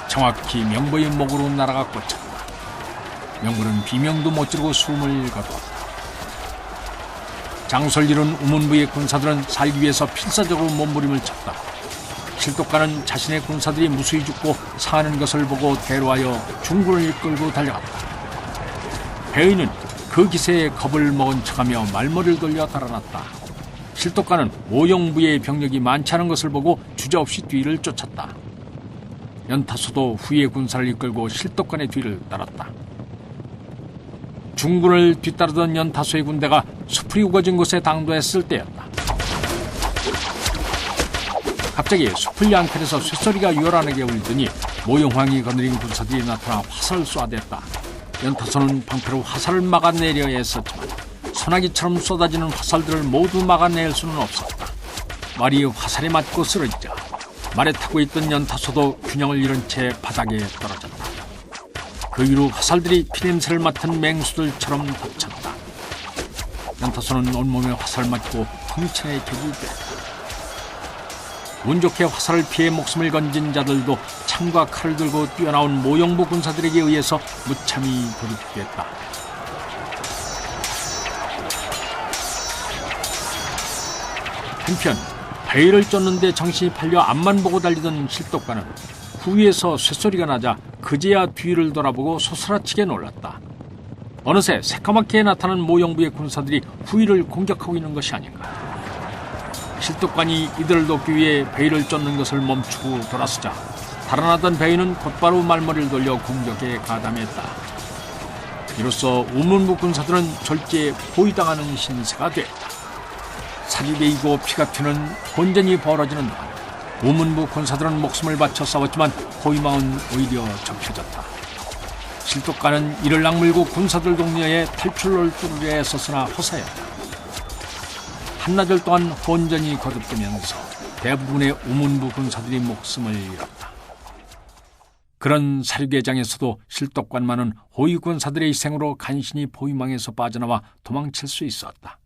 정확히 명보의 목으로 날아가 꽂혔다. 명보는 비명도 못 지르고 숨을 거두었다. 장소를 이룬 우문부의 군사들은 살기 위해서 필사적으로 몸부림을 쳤다. 실독관은 자신의 군사들이 무수히 죽고 사는 것을 보고 대로하여 중군을 이끌고 달려갔다. 배의는 그 기세에 겁을 먹은 척하며 말머리를 돌려 달아났다. 실독관은 모용부의 병력이 많지 않은 것을 보고 주저없이 뒤를 쫓았다. 연타소도 후의 군사를 이끌고 실독관의 뒤를 따랐다. 중군을 뒤따르던 연타소의 군대가 숲이 우거진 곳에 당도했을 때였다. 갑자기 숲을 양편에서 쇳소리가 요란하게 울더니 모용황이 거느린 군사들이 나타나 화살을 쏘아댔다. 연타소는 방패로 화살을 막아내려 애썼지만 소나기처럼 쏟아지는 화살들을 모두 막아낼 수는 없었다. 말이 화살에 맞고 쓰러지자 말에 타고 있던 연타소도 균형을 잃은 채 바닥에 떨어졌다. 그 위로 화살들이 피냄새를 맡은 맹수들처럼 덮쳤다. 연타소는 온몸에 화살 맞고 풍천에 격이 됐다. 운 좋게 화살을 피해 목숨을 건진 자들도 창과 칼을 들고 뛰어나온 모용부 군사들에게 의해서 무참히 돌이키겠다. 한편 베일을 쫓는데 정신이 팔려 앞만 보고 달리던 실독관은 후위에서 쇳소리가 나자 그제야 뒤를 돌아보고 소스라치게 놀랐다. 어느새 새까맣게 나타난 모용부의 군사들이 후위를 공격하고 있는 것이 아닌가. 실독관이 이들을 돕기 위해 베일을 쫓는 것을 멈추고 돌아서자 달아나던 베일은 곧바로 말머리를 돌려 공격에 가담했다. 이로써 우문부 군사들은 졸지에 포위당하는 신세가 됐다. 살이 베이고 피가 튀는 혼전이 벌어지는 동안 우문부 군사들은 목숨을 바쳐 싸웠지만 포위망은 오히려 접혀졌다. 실독관은 이를 악물고 군사들 동료에 탈출로를 뚫으려 애썼으나 허사였다. 한나절 동안 혼전이 거듭되면서 대부분의 우문부 군사들이 목숨을 잃었다. 그런 사륙계장에서도 실독관만은 호위 군사들의 희생으로 간신히 포위망에서 빠져나와 도망칠 수 있었다.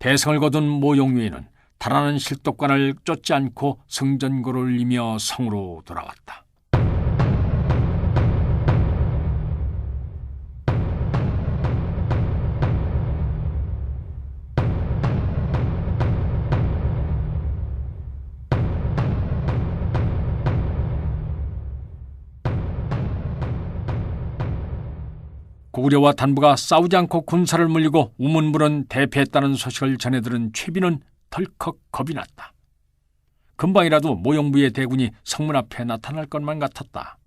대성을 거둔 모용위에는 달아나는 실독관을 쫓지 않고 승전고를 울리며 성으로 돌아왔다. 고구려와 단부가 싸우지 않고 군사를 물리고 우문부는 대패했다는 소식을 전해들은 최비는 덜컥 겁이 났다. 금방이라도 모용부의 대군이 성문 앞에 나타날 것만 같았다.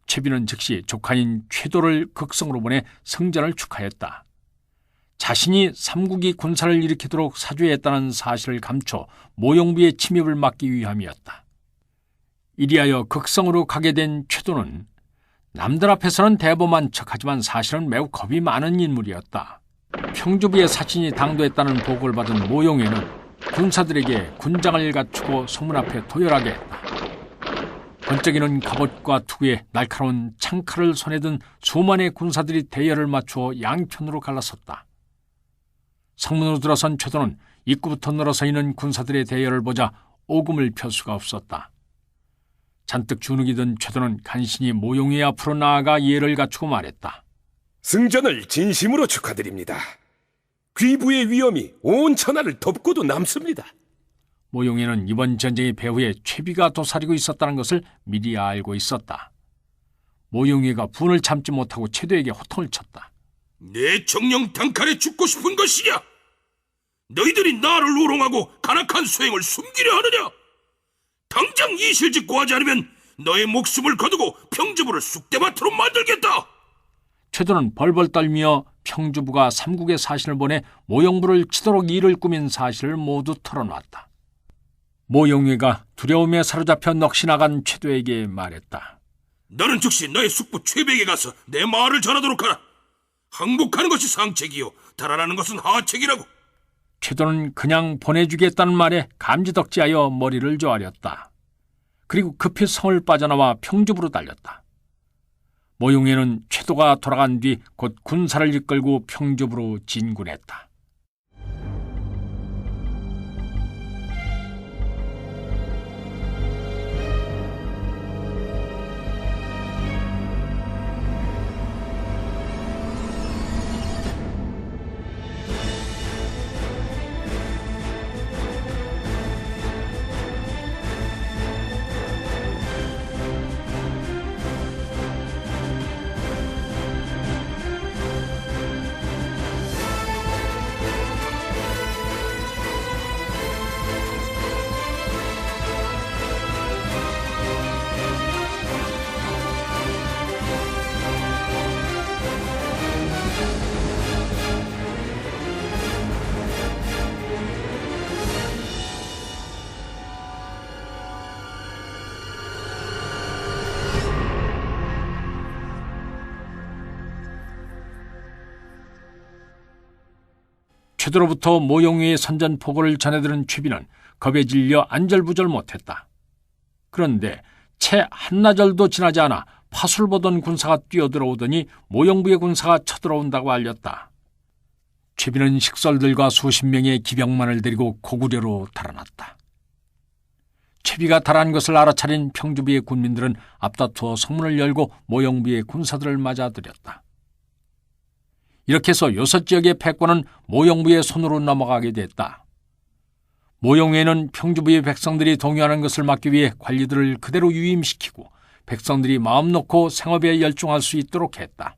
최비는 즉시 조카인 최도를 극성으로 보내 승전을 축하했다. 자신이 삼국이 군사를 일으키도록 사주했다는 사실을 감춰 모용부의 침입을 막기 위함이었다. 이리하여 극성으로 가게 된 최도는 남들 앞에서는 대범한 척하지만 사실은 매우 겁이 많은 인물이었다. 평주부의 사신이 당도했다는 보고를 받은 모용회는 군사들에게 군장을 갖추고 성문 앞에 도열하게 했다. 번쩍이는 갑옷과 투구에 날카로운 창칼을 손에 든 수만의 군사들이 대열을 맞추어 양편으로 갈라섰다. 성문으로 들어선 최도는 입구부터 늘어서 있는 군사들의 대열을 보자 오금을 펼 수가 없었다. 잔뜩 주눅이 든 최도는 간신히 모용회 앞으로 나아가 예를 갖추고 말했다. 승전을 진심으로 축하드립니다. 귀부의 위엄이 온 천하를 덮고도 남습니다. 모용회는 이번 전쟁의 배후에 최비가 도사리고 있었다는 것을 미리 알고 있었다. 모용회가 분을 참지 못하고 최도에게 호통을 쳤다. 내 정령 단칼에 죽고 싶은 것이냐? 너희들이 나를 우롱하고 간악한 수행을 숨기려 하느냐? 당장 이실직고 하지 않으면 너의 목숨을 거두고 평주부를 쑥대밭으로 만들겠다. 최도는 벌벌 떨며 평주부가 삼국의 사신을 보내 모용부를 치도록 일을 꾸민 사실을 모두 털어놨다. 모용회가 두려움에 사로잡혀 넋이 나간 최도에게 말했다. 너는 즉시 너의 숙부 최백에 가서 내 말을 전하도록 하라. 항복하는 것이 상책이요 달아나는 것은 하책이라고. 최도는 그냥 보내주겠다는 말에 감지덕지하여 머리를 조아렸다. 그리고 급히 성을 빠져나와 평주부로 달렸다. 모용회는 최도가 돌아간 뒤 곧 군사를 이끌고 평주부로 진군했다. 최도로부터 모용위의 선전포고를 전해들은 최비는 겁에 질려 안절부절 못했다. 그런데 채 한나절도 지나지 않아 파수를 보던 군사가 뛰어들어오더니 모용부의 군사가 쳐들어온다고 알렸다. 최비는 식솔들과 수십 명의 기병만을 데리고 고구려로 달아났다. 최비가 달아난 것을 알아차린 평주부의 군민들은 앞다투어 성문을 열고 모용부의 군사들을 맞아들였다. 이렇게 해서 요섯 지역의 패권은 모용부의 손으로 넘어가게 됐다. 모용에는 평주부의 백성들이 동요하는 것을 막기 위해 관리들을 그대로 유임시키고 백성들이 마음 놓고 생업에 열중할 수 있도록 했다.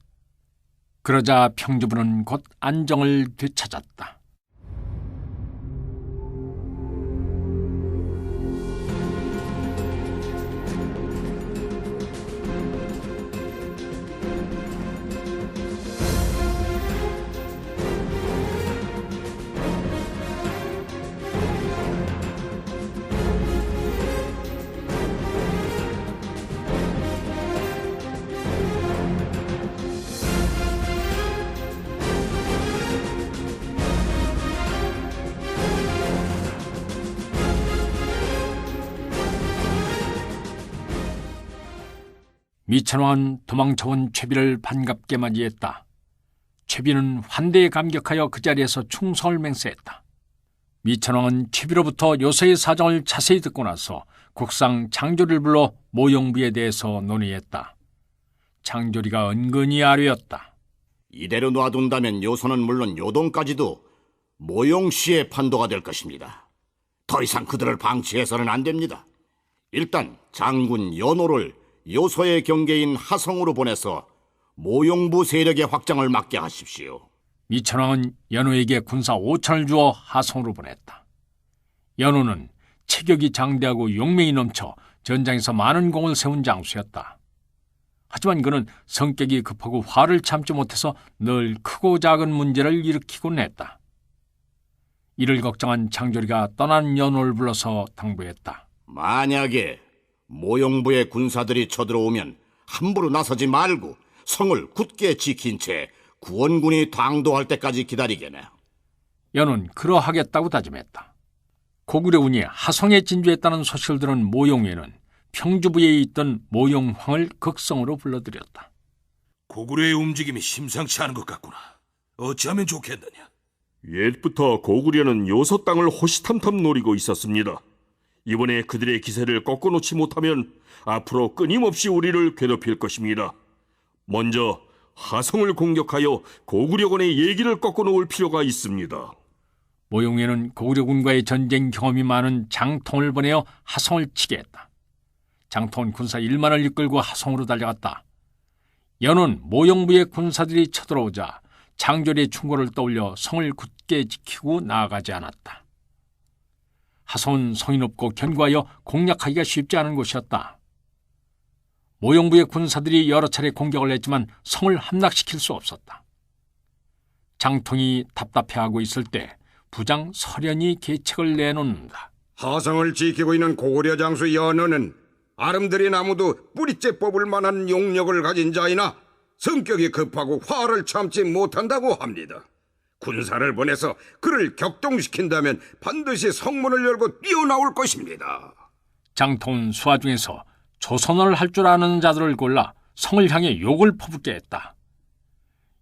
그러자 평주부는 곧 안정을 되찾았다. 미천왕은 도망쳐온 최비를 반갑게 맞이했다. 최비는 환대에 감격하여 그 자리에서 충성을 맹세했다. 미천왕은 최비로부터 요새의 사정을 자세히 듣고 나서 국상 장조리를 불러 모용부에 대해서 논의했다. 장조리가 은근히 아뢰었다. 이대로 놔둔다면 요소는 물론 요동까지도 모용시의 판도가 될 것입니다. 더 이상 그들을 방치해서는 안 됩니다. 일단 장군 연호를 요소의 경계인 하성으로 보내서 모용부 세력의 확장을 막게 하십시오. 미천왕은 연호에게 군사 5천을 주어 하성으로 보냈다. 연호는 체격이 장대하고 용맹이 넘쳐 전장에서 많은 공을 세운 장수였다. 하지만 그는 성격이 급하고 화를 참지 못해서 늘 크고 작은 문제를 일으키곤 했다. 이를 걱정한 장조리가 떠난 연호를 불러서 당부했다. 만약에 모용부의 군사들이 쳐들어오면 함부로 나서지 말고 성을 굳게 지킨 채 구원군이 당도할 때까지 기다리게나. 연호는 그러하겠다고 다짐했다. 고구려군이 하성에 진주했다는 소식을 들은 모용에는 평주부에 있던 모용황을 극성으로 불러들였다. 고구려의 움직임이 심상치 않은 것 같구나. 어찌하면 좋겠느냐? 옛부터 고구려는 요소 땅을 호시탐탐 노리고 있었습니다. 이번에 그들의 기세를 꺾어놓지 못하면 앞으로 끊임없이 우리를 괴롭힐 것입니다. 먼저 하성을 공격하여 고구려군의 예기를 꺾어놓을 필요가 있습니다. 모용에는 고구려군과의 전쟁 경험이 많은 장통을 보내어 하성을 치게 했다. 장통은 군사 1만을 이끌고 하성으로 달려갔다. 연호는 모용부의 군사들이 쳐들어오자 장조리의 충고를 떠올려 성을 굳게 지키고 나아가지 않았다. 하성은 성이 높고 견고하여 공략하기가 쉽지 않은 곳이었다. 모용부의 군사들이 여러 차례 공격을 했지만 성을 함락시킬 수 없었다. 장통이 답답해하고 있을 때 부장 설현이 계책을 내놓는다. 하성을 지키고 있는 고구려 장수 연호는 아름드리 나무도 뿌리째 뽑을 만한 용력을 가진 자이나 성격이 급하고 화를 참지 못한다고 합니다. 군사를 보내서 그를 격동시킨다면 반드시 성문을 열고 뛰어나올 것입니다. 장통은 수하 중에서 조선어를 할 줄 아는 자들을 골라 성을 향해 욕을 퍼붓게 했다.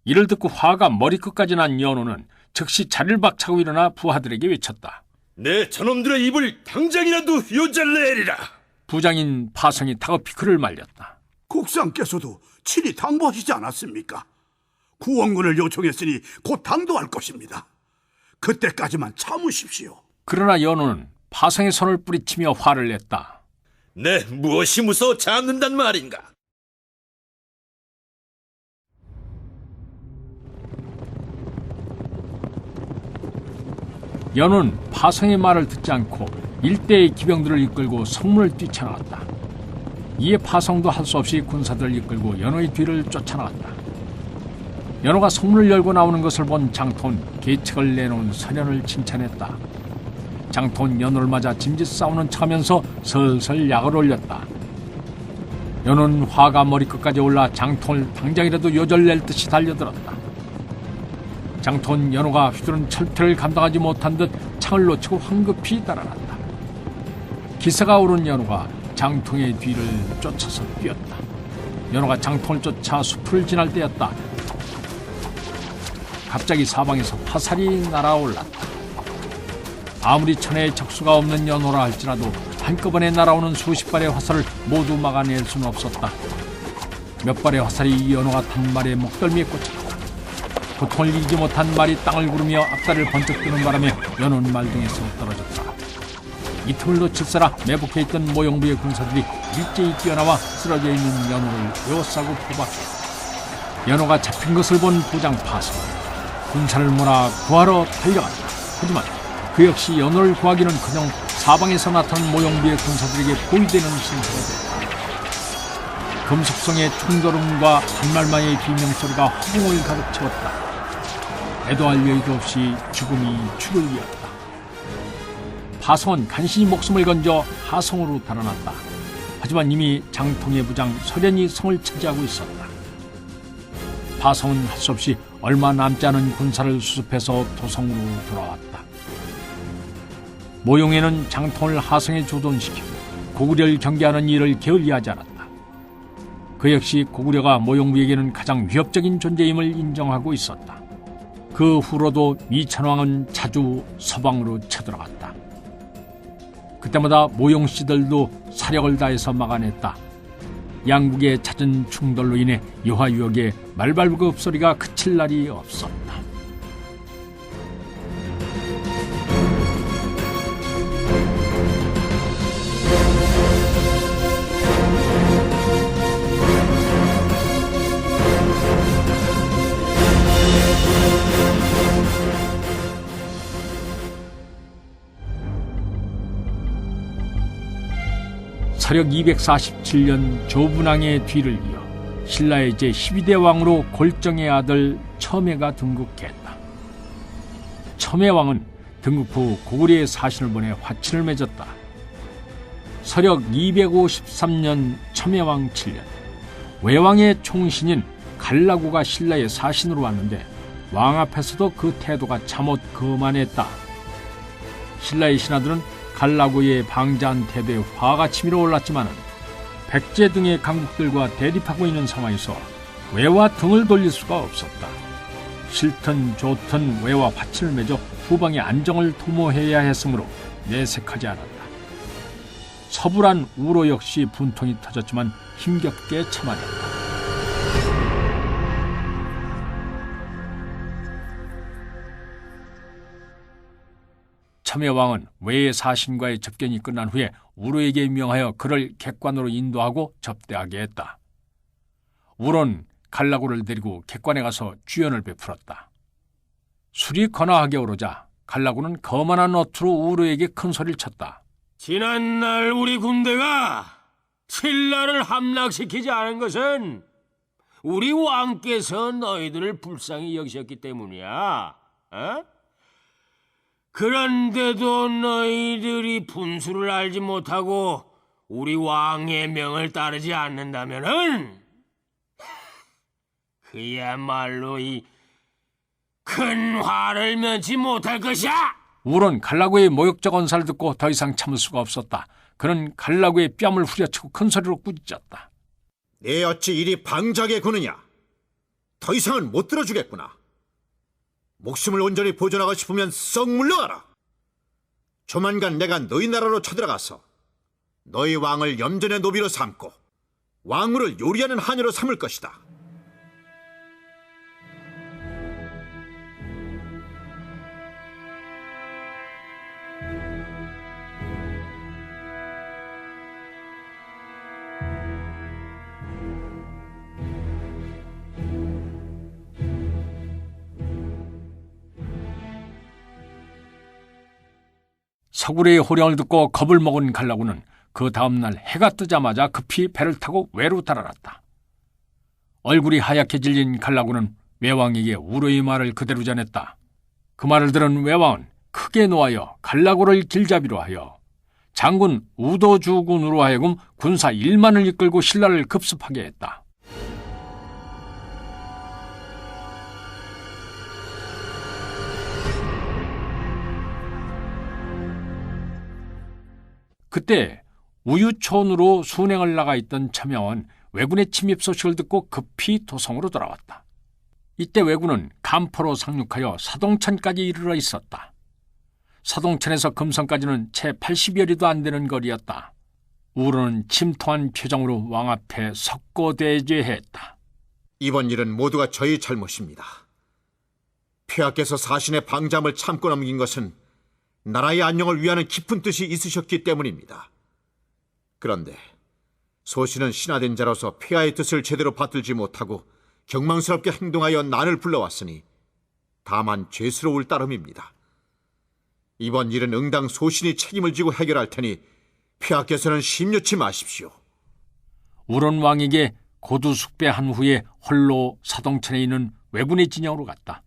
이를 듣고 화가 머리끝까지 난 연호는 즉시 자리를 박차고 일어나 부하들에게 외쳤다. 내 저놈들의 입을 당장이라도 요잘내리라. 부장인 파성이 다급히 그를 말렸다. 국상께서도 친히 당부하시지 않았습니까? 구원군을 요청했으니 곧 당도할 것입니다. 그때까지만 참으십시오. 그러나 연호는 파성의 손을 뿌리치며 화를 냈다. 네, 무엇이 무서워 잡는단 말인가? 연호는 파성의 말을 듣지 않고 일대의 기병들을 이끌고 성문을 뛰쳐나갔다. 이에 파성도 할 수 없이 군사들을 이끌고 연호의 뒤를 쫓아나갔다. 연호가 성문을 열고 나오는 것을 본 장통은 계책을 내놓은 선현을 칭찬했다. 장통은 연호를 맞아 짐짓 싸우는 척하면서 슬슬 약을 올렸다. 연호는 화가 머리끝까지 올라 장통을 당장이라도 요절낼 듯이 달려들었다. 장톤 연호가 휘두른 철퇴를 감당하지 못한 듯 창을 놓치고 황급히 달아났다. 기세가 오른 연호가 장통의 뒤를 쫓아서 뛰었다. 연호가 장통을 쫓아 숲을 지날 때였다. 갑자기 사방에서 화살이 날아올랐다. 아무리 천혜의 적수가 없는 연호라 할지라도 한꺼번에 날아오는 수십 발의 화살을 모두 막아낼 수는 없었다. 몇 발의 화살이 연호가 탄 말의 목덜미에 꽂혔다. 고통을 이기지 못한 말이 땅을 구르며 앞다리를 번쩍 뜨는 바람에 연호는 말등에서 떨어졌다. 이 틈을 놓칠세라 매복해 있던 모용부의 군사들이 일제히 뛰어나와 쓰러져 있는 연호를 에워싸고 포박했다. 연호가 잡힌 것을 본 부장 파서 군사를 몰아 구하러 달려갔다. 하지만 그 역시 연호를 구하기는커녕 사방에서 나타난 모용부의 군사들에게 포위되는 신세가 됐다. 금속성의 충돌음과 한말마의 비명소리가 허공을 가득 채웠다. 애도할 여유도 없이 죽음이 죽을 이었다. 파성은 간신히 목숨을 건져 하성으로 달아났다. 하지만 이미 장통의 부장 설현이 성을 차지하고 있었다. 파성은 할 수 없이 얼마 남지 않은 군사를 수습해서 도성으로 돌아왔다. 모용에는 장통을 하성에 조돈시키고 고구려를 경계하는 일을 게을리하지 않았다. 그 역시 고구려가 모용부에게는 가장 위협적인 존재임을 인정하고 있었다. 그 후로도 미천왕은 자주 서방으로 쳐들어갔다. 그때마다 모용씨들도 사력을 다해서 막아냈다. 양국의 잦은 충돌로 인해 유화유역의 말발굽 소리가 그칠 날이 없었다. 서력 247년 조분왕의 뒤를 이어 신라의 제12대 왕으로 골정의 아들 첨예가 등극했다. 첨예왕은 등극 후 고구려의 사신을 보내 화친을 맺었다. 서력 253년 첨예왕 7년 외왕의 총신인 갈라구가 신라의 사신으로 왔는데 왕 앞에서도 그 태도가 참못 거만했다. 신라의 신하들은 갈라구의 방자한 태도에 화가 치밀어 올랐지만 백제 등의 강국들과 대립하고 있는 상황에서 외와 등을 돌릴 수가 없었다. 싫든 좋든 외와 화친을 맺어 후방의 안정을 도모해야 했으므로 내색하지 않았다. 서불한 우로 역시 분통이 터졌지만 힘겹게 참아냈다. 첨예왕은 외의 사신과의 접견이 끝난 후에 우로에게 명하여 그를 객관으로 인도하고 접대하게 했다. 우로는 갈라구를 데리고 객관에 가서 주연을 베풀었다. 술이 거나하게 오르자 갈라구는 거만한 어투로 우로에게 큰 소리를 쳤다. 지난날 우리 군대가 신라를 함락시키지 않은 것은 우리 왕께서 너희들을 불쌍히 여기셨기 때문이야. 어? 그런데도 너희들이 분수를 알지 못하고 우리 왕의 명을 따르지 않는다면은 그야말로 이 큰 화를 면치 못할 것이야. 우론 갈라구의 모욕적 언사를 듣고 더 이상 참을 수가 없었다. 그는 갈라구의 뺨을 후려치고 큰 소리로 꾸짖었다. 내 어찌 이리 방자하게 구느냐? 더 이상은 못 들어주겠구나. 목숨을 온전히 보존하고 싶으면 썩 물러가라. 조만간 내가 너희 나라로 쳐들어가서 너희 왕을 염전의 노비로 삼고 왕후를 요리하는 하녀로 삼을 것이다. 서구려의 호령을 듣고 겁을 먹은 갈라구는 그 다음날 해가 뜨자마자 급히 배를 타고 외로 달아났다. 얼굴이 하얗게 질린 갈라구는 외왕에게 우로의 말을 그대로 전했다. 그 말을 들은 외왕은 크게 노하여 갈라구를 길잡이로 하여 장군 우도주군으로 하여금 군사 1만을 이끌고 신라를 급습하게 했다. 그때 우유촌으로 순행을 나가 있던 참여원 왜군의 침입 소식을 듣고 급히 도성으로 돌아왔다. 이때 왜군은 간포로 상륙하여 사동천까지 이르러 있었다. 사동천에서 금성까지는 채 80여 리도 안 되는 거리였다. 우로는 침통한 표정으로 왕 앞에 석고대죄했다. 이번 일은 모두가 저희 잘못입니다. 폐하께서 사신의 방잠을 참고 넘긴 것은 나라의 안녕을 위하는 깊은 뜻이 있으셨기 때문입니다. 그런데 소신은 신하된 자로서 폐하의 뜻을 제대로 받들지 못하고 경망스럽게 행동하여 난을 불러왔으니 다만 죄스러울 따름입니다. 이번 일은 응당 소신이 책임을 지고 해결할 테니 폐하께서는 심려치 마십시오. 우론 왕에게 고두 숙배한 후에 홀로 사동천에 있는 왜군의 진영으로 갔다.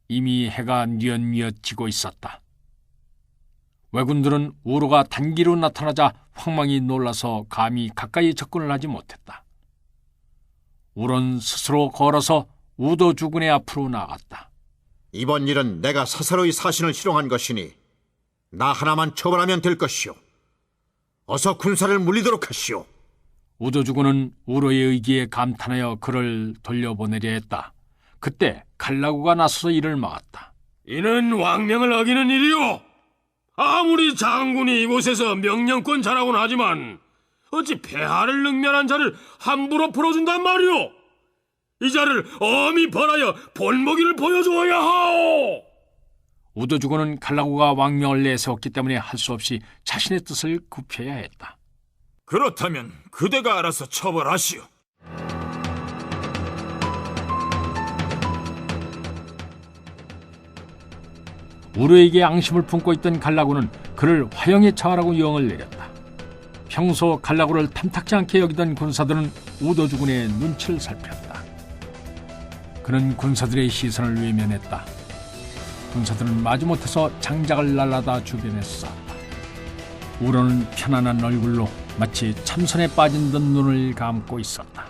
이미 해가 뉘엿뉘엿 지고 있었다. 왜군들은 우로가 단기로 나타나자 황망히 놀라서 감히 가까이 접근을 하지 못했다. 우론 스스로 걸어서 우도 주군의 앞으로 나아갔다. 이번 일은 내가 사사로이 사신을 희롱한 것이니 나 하나만 처벌하면 될 것이오. 어서 군사를 물리도록 하시오. 우도 주군은 우로의 의기에 감탄하여 그를 돌려보내려 했다. 그때 칼라구가 나서서 이를 막았다. 이는 왕명을 어기는 일이오. 아무리 장군이 이곳에서 명령권 자라고는 하지만 어찌 폐하를 능멸한 자를 함부로 풀어준단 말이오. 이 자를 엄히 벌하여 본보기를 보여주어야 하오. 우도 주군은 칼라구가 왕명을 내세웠기 때문에 할 수 없이 자신의 뜻을 굽혀야 했다. 그렇다면 그대가 알아서 처벌하시오. 우로에게 앙심을 품고 있던 칼라구는 그를 화형에 처하라고 영을 내렸다. 평소 칼라구를 탐탁지 않게 여기던 군사들은 우도 주군의 눈치를 살폈다. 그는 군사들의 시선을 외면했다. 군사들은 마지못해서 장작을 날라다 주변에 쌌다. 우로는 편안한 얼굴로 마치 참선에 빠진 듯 눈을 감고 있었다.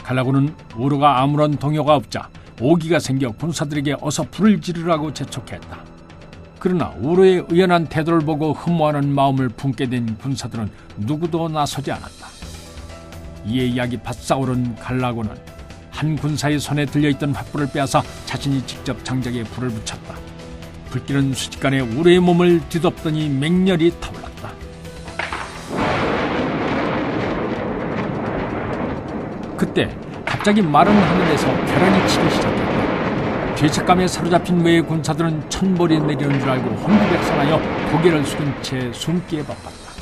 칼라구는 우로가 아무런 동요가 없자 오기가 생겨 군사들에게 어서 불을 지르라고 재촉했다. 그러나 우로의 의연한 태도를 보고 흠모하는 마음을 품게 된 군사들은 누구도 나서지 않았다. 이에 약이 바싹 오른 칼라구는 한 군사의 손에 들려있던 횃불을 빼앗아 자신이 직접 장작에 불을 붙였다. 불길은 순식간에 우로의 몸을 뒤덮더니 맹렬히 타올랐다. 그때 갑자기 마른 하늘에서 벼랑이 치기 시작했다. 죄책감에 사로잡힌 외의 군사들은 천벌이 내리는 줄 알고 혼비백산하여 고개를 숙인 채 숨기에 바빴다.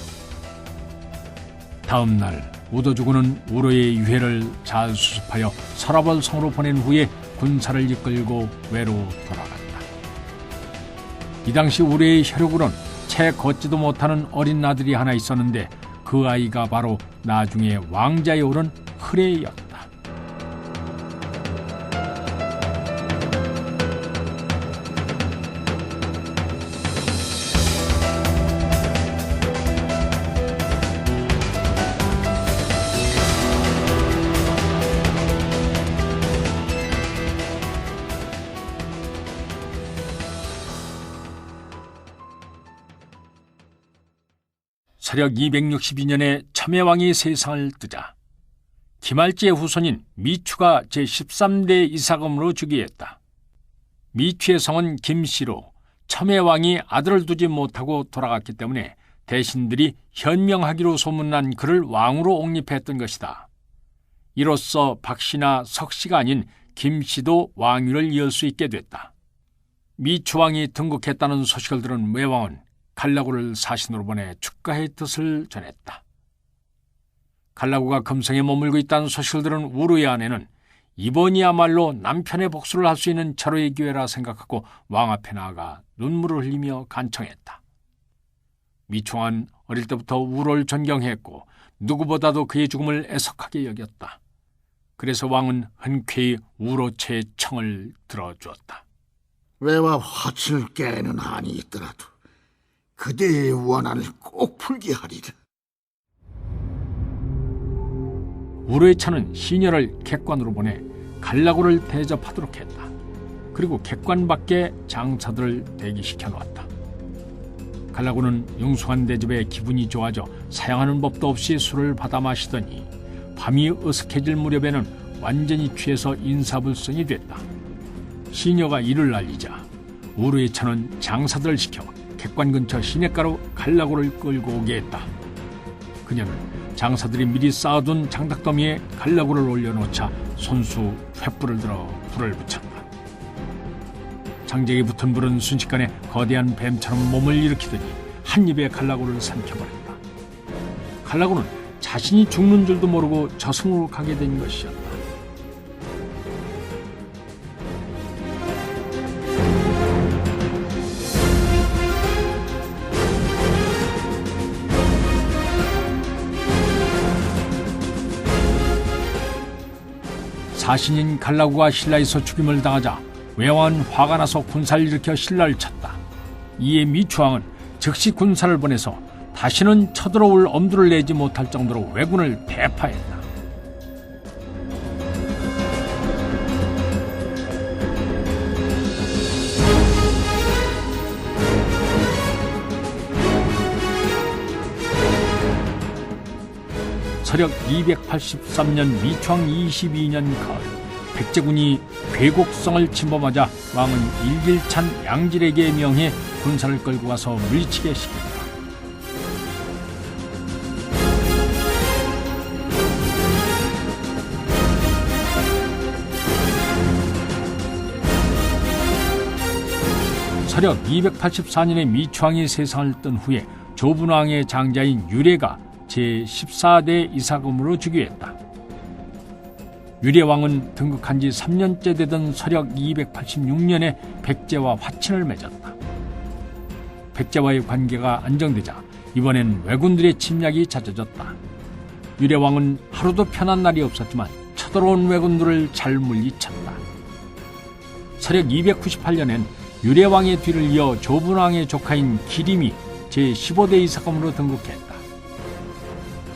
다음 날 우도 주군은 우로의 유해를 잘 수습하여 서라벌 성으로 보낸 후에 군사를 이끌고 외로 돌아갔다. 이 당시 우로의 혈육으로는 채 걷지도 못하는 어린 아들이 하나 있었는데 그 아이가 바로 나중에 왕자에 오른 흐레였다. 서력 262년에 참해왕이 세상을 뜨자 김할지의 후손인 미추가 제13대 이사금으로 즉위했다. 미추의 성은 김씨로 참해왕이 아들을 두지 못하고 돌아갔기 때문에 대신들이 현명하기로 소문난 그를 왕으로 옹립했던 것이다. 이로써 박씨나 석씨가 아닌 김씨도 왕위를 이을 수 있게 됐다. 미추왕이 등극했다는 소식을 들은 외왕은 칼라구를 사신으로 보내 축가의 뜻을 전했다. 칼라구가 금성에 머물고 있다는 소식을 들은 우루의 아내는 이번이야말로 남편의 복수를 할 수 있는 절호의 기회라 생각하고 왕 앞에 나아가 눈물을 흘리며 간청했다. 미추왕은 어릴 때부터 우루를 존경했고 누구보다도 그의 죽음을 애석하게 여겼다. 그래서 왕은 흔쾌히 우루체의 청을 들어주었다. 외와 화친을 깨는 한이 있더라도 그대의 원한을 꼭 풀게 하리라. 우루의 차는 시녀를 객관으로 보내 칼라구를 대접하도록 했다. 그리고 객관 밖에 장사들을 대기시켜 놓았다. 갈라군은 융숭한 대접에 기분이 좋아져 사양하는 법도 없이 술을 받아 마시더니 밤이 어색해질 무렵에는 완전히 취해서 인사불성이 됐다. 시녀가 이를 알리자 우르에 차는 장사들을 시켜 객관 근처 시냇가로 갈라고를 끌고 오게 했다. 그녀는 장사들이 미리 쌓아둔 장닭더미에 갈라고를 올려놓자 손수 횃불을 들어 불을 붙였다. 장작에 붙은 불은 순식간에 거대한 뱀처럼 몸을 일으키더니 한 입에 갈라고를 삼켜버렸다. 갈라고는 자신이 죽는 줄도 모르고 저승으로 가게 된 것이었다. 사신인 갈라고가 신라에서 죽임을 당하자 외왕은 화가 나서 군사를 일으켜 신라를 쳤다. 이에 미추왕은 즉시 군사를 보내서 다시는 쳐들어올 엄두를 내지 못할 정도로 왜군을 대파했다. 서력 283년 미추왕 22년 가을, 백제군이 괴곡성을 침범하자 왕은 일길찬 양질에게 명해 군사를 끌고 가서 물리치게 시켰다. 서력 284년에 미추왕이 세상을 뜬 후에 조분왕의 장자인 유례가 제14대 이사금으로 즉위했다. 유례왕은 등극한 지 3년째 되던 서력 286년에 백제와 화친을 맺었다. 백제와의 관계가 안정되자 이번엔 왜군들의 침략이 잦아졌다. 유례왕은 하루도 편한 날이 없었지만 쳐들어온 왜군들을 잘 물리쳤다. 서력 298년엔 유례왕의 뒤를 이어 조분왕의 조카인 기림이 제15대 이사금으로 등극했다.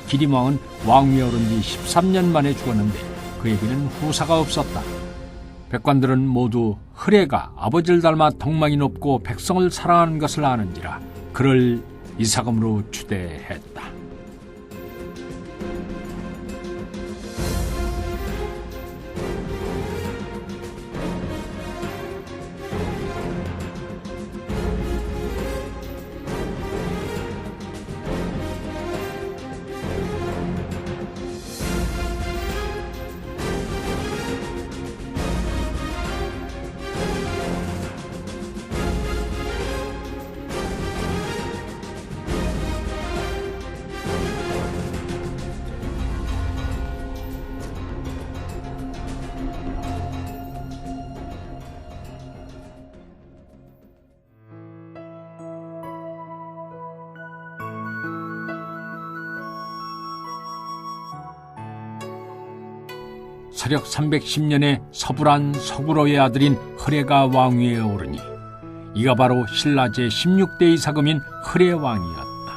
기림왕은 왕위에 오른 지 13년 만에 죽었는데 그에게는 후사가 없었다. 백관들은 모두 흐레가 아버지를 닮아 덕망이 높고 백성을 사랑하는 것을 아는지라 그를 이사금으로 추대했다. 서력 310년에 서불한 서구로의 아들인 흐레가 왕위에 오르니 이가 바로 신라 제16대 이사금인 흐레왕이었다.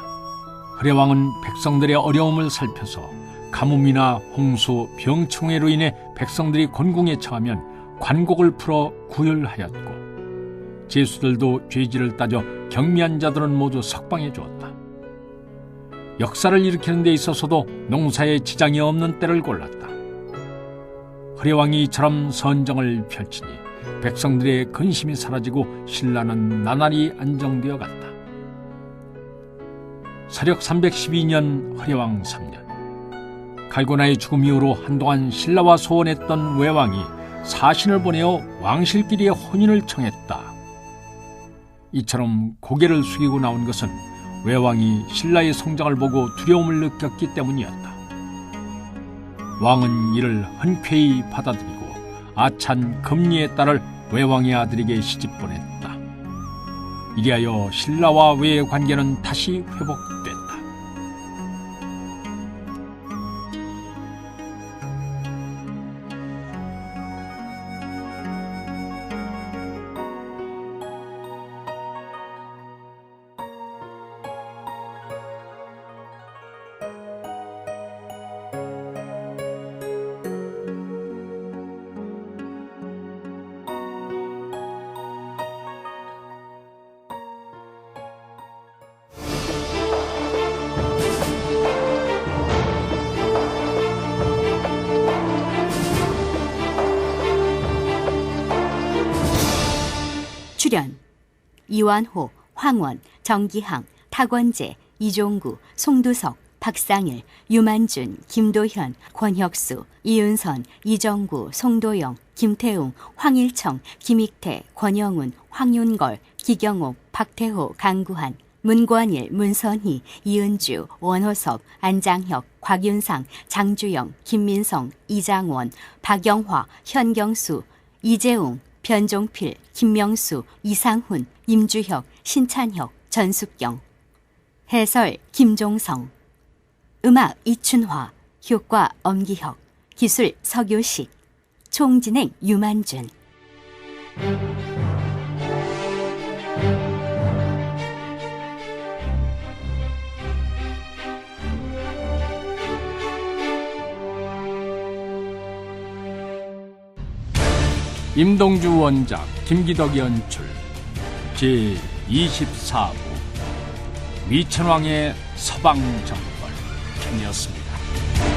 흐레왕은 백성들의 어려움을 살펴서 가뭄이나 홍수, 병충해로 인해 백성들이 곤궁에 처하면 관곡을 풀어 구휼하였고 제수들도 죄질을 따져 경미한 자들은 모두 석방해 주었다. 역사를 일으키는 데 있어서도 농사에 지장이 없는 때를 골랐다. 흐레왕이 이처럼 선정을 펼치니 백성들의 근심이 사라지고 신라는 나날이 안정되어 갔다. 서력 312년 흐레왕 3년, 갈고나의 죽음 이후로 한동안 신라와 소원했던 왜왕이 사신을 보내어 왕실끼리의 혼인을 청했다. 이처럼 고개를 숙이고 나온 것은 왜왕이 신라의 성장을 보고 두려움을 느꼈기 때문이었다. 왕은 이를 흔쾌히 받아들이고 아찬 금리의 딸을 왜왕의 아들에게 시집 보냈다. 이리하여 신라와 왜의 관계는 다시 회복됐다. 이완호, 황원, 정기항, 탁원재, 이종구, 송두석, 박상일, 유만준, 김도현, 권혁수, 이은선, 이정구, 송도영, 김태웅, 황일청, 김익태, 권영훈, 황윤걸, 기경옥, 박태호, 강구한, 문권일, 문선희, 이은주, 원호섭, 안장혁, 곽윤상, 장주영, 김민성, 이장원, 박영화, 현경수, 이재웅, 변종필, 김명수, 이상훈, 임주혁, 신찬혁, 전숙경. 해설 김종성. 음악 이춘화, 효과 엄기혁, 기술 서교식, 총진행 유만준. 임동주 원작, 김기덕 연출, 제24부 미천왕의 서방정벌 편이었습니다.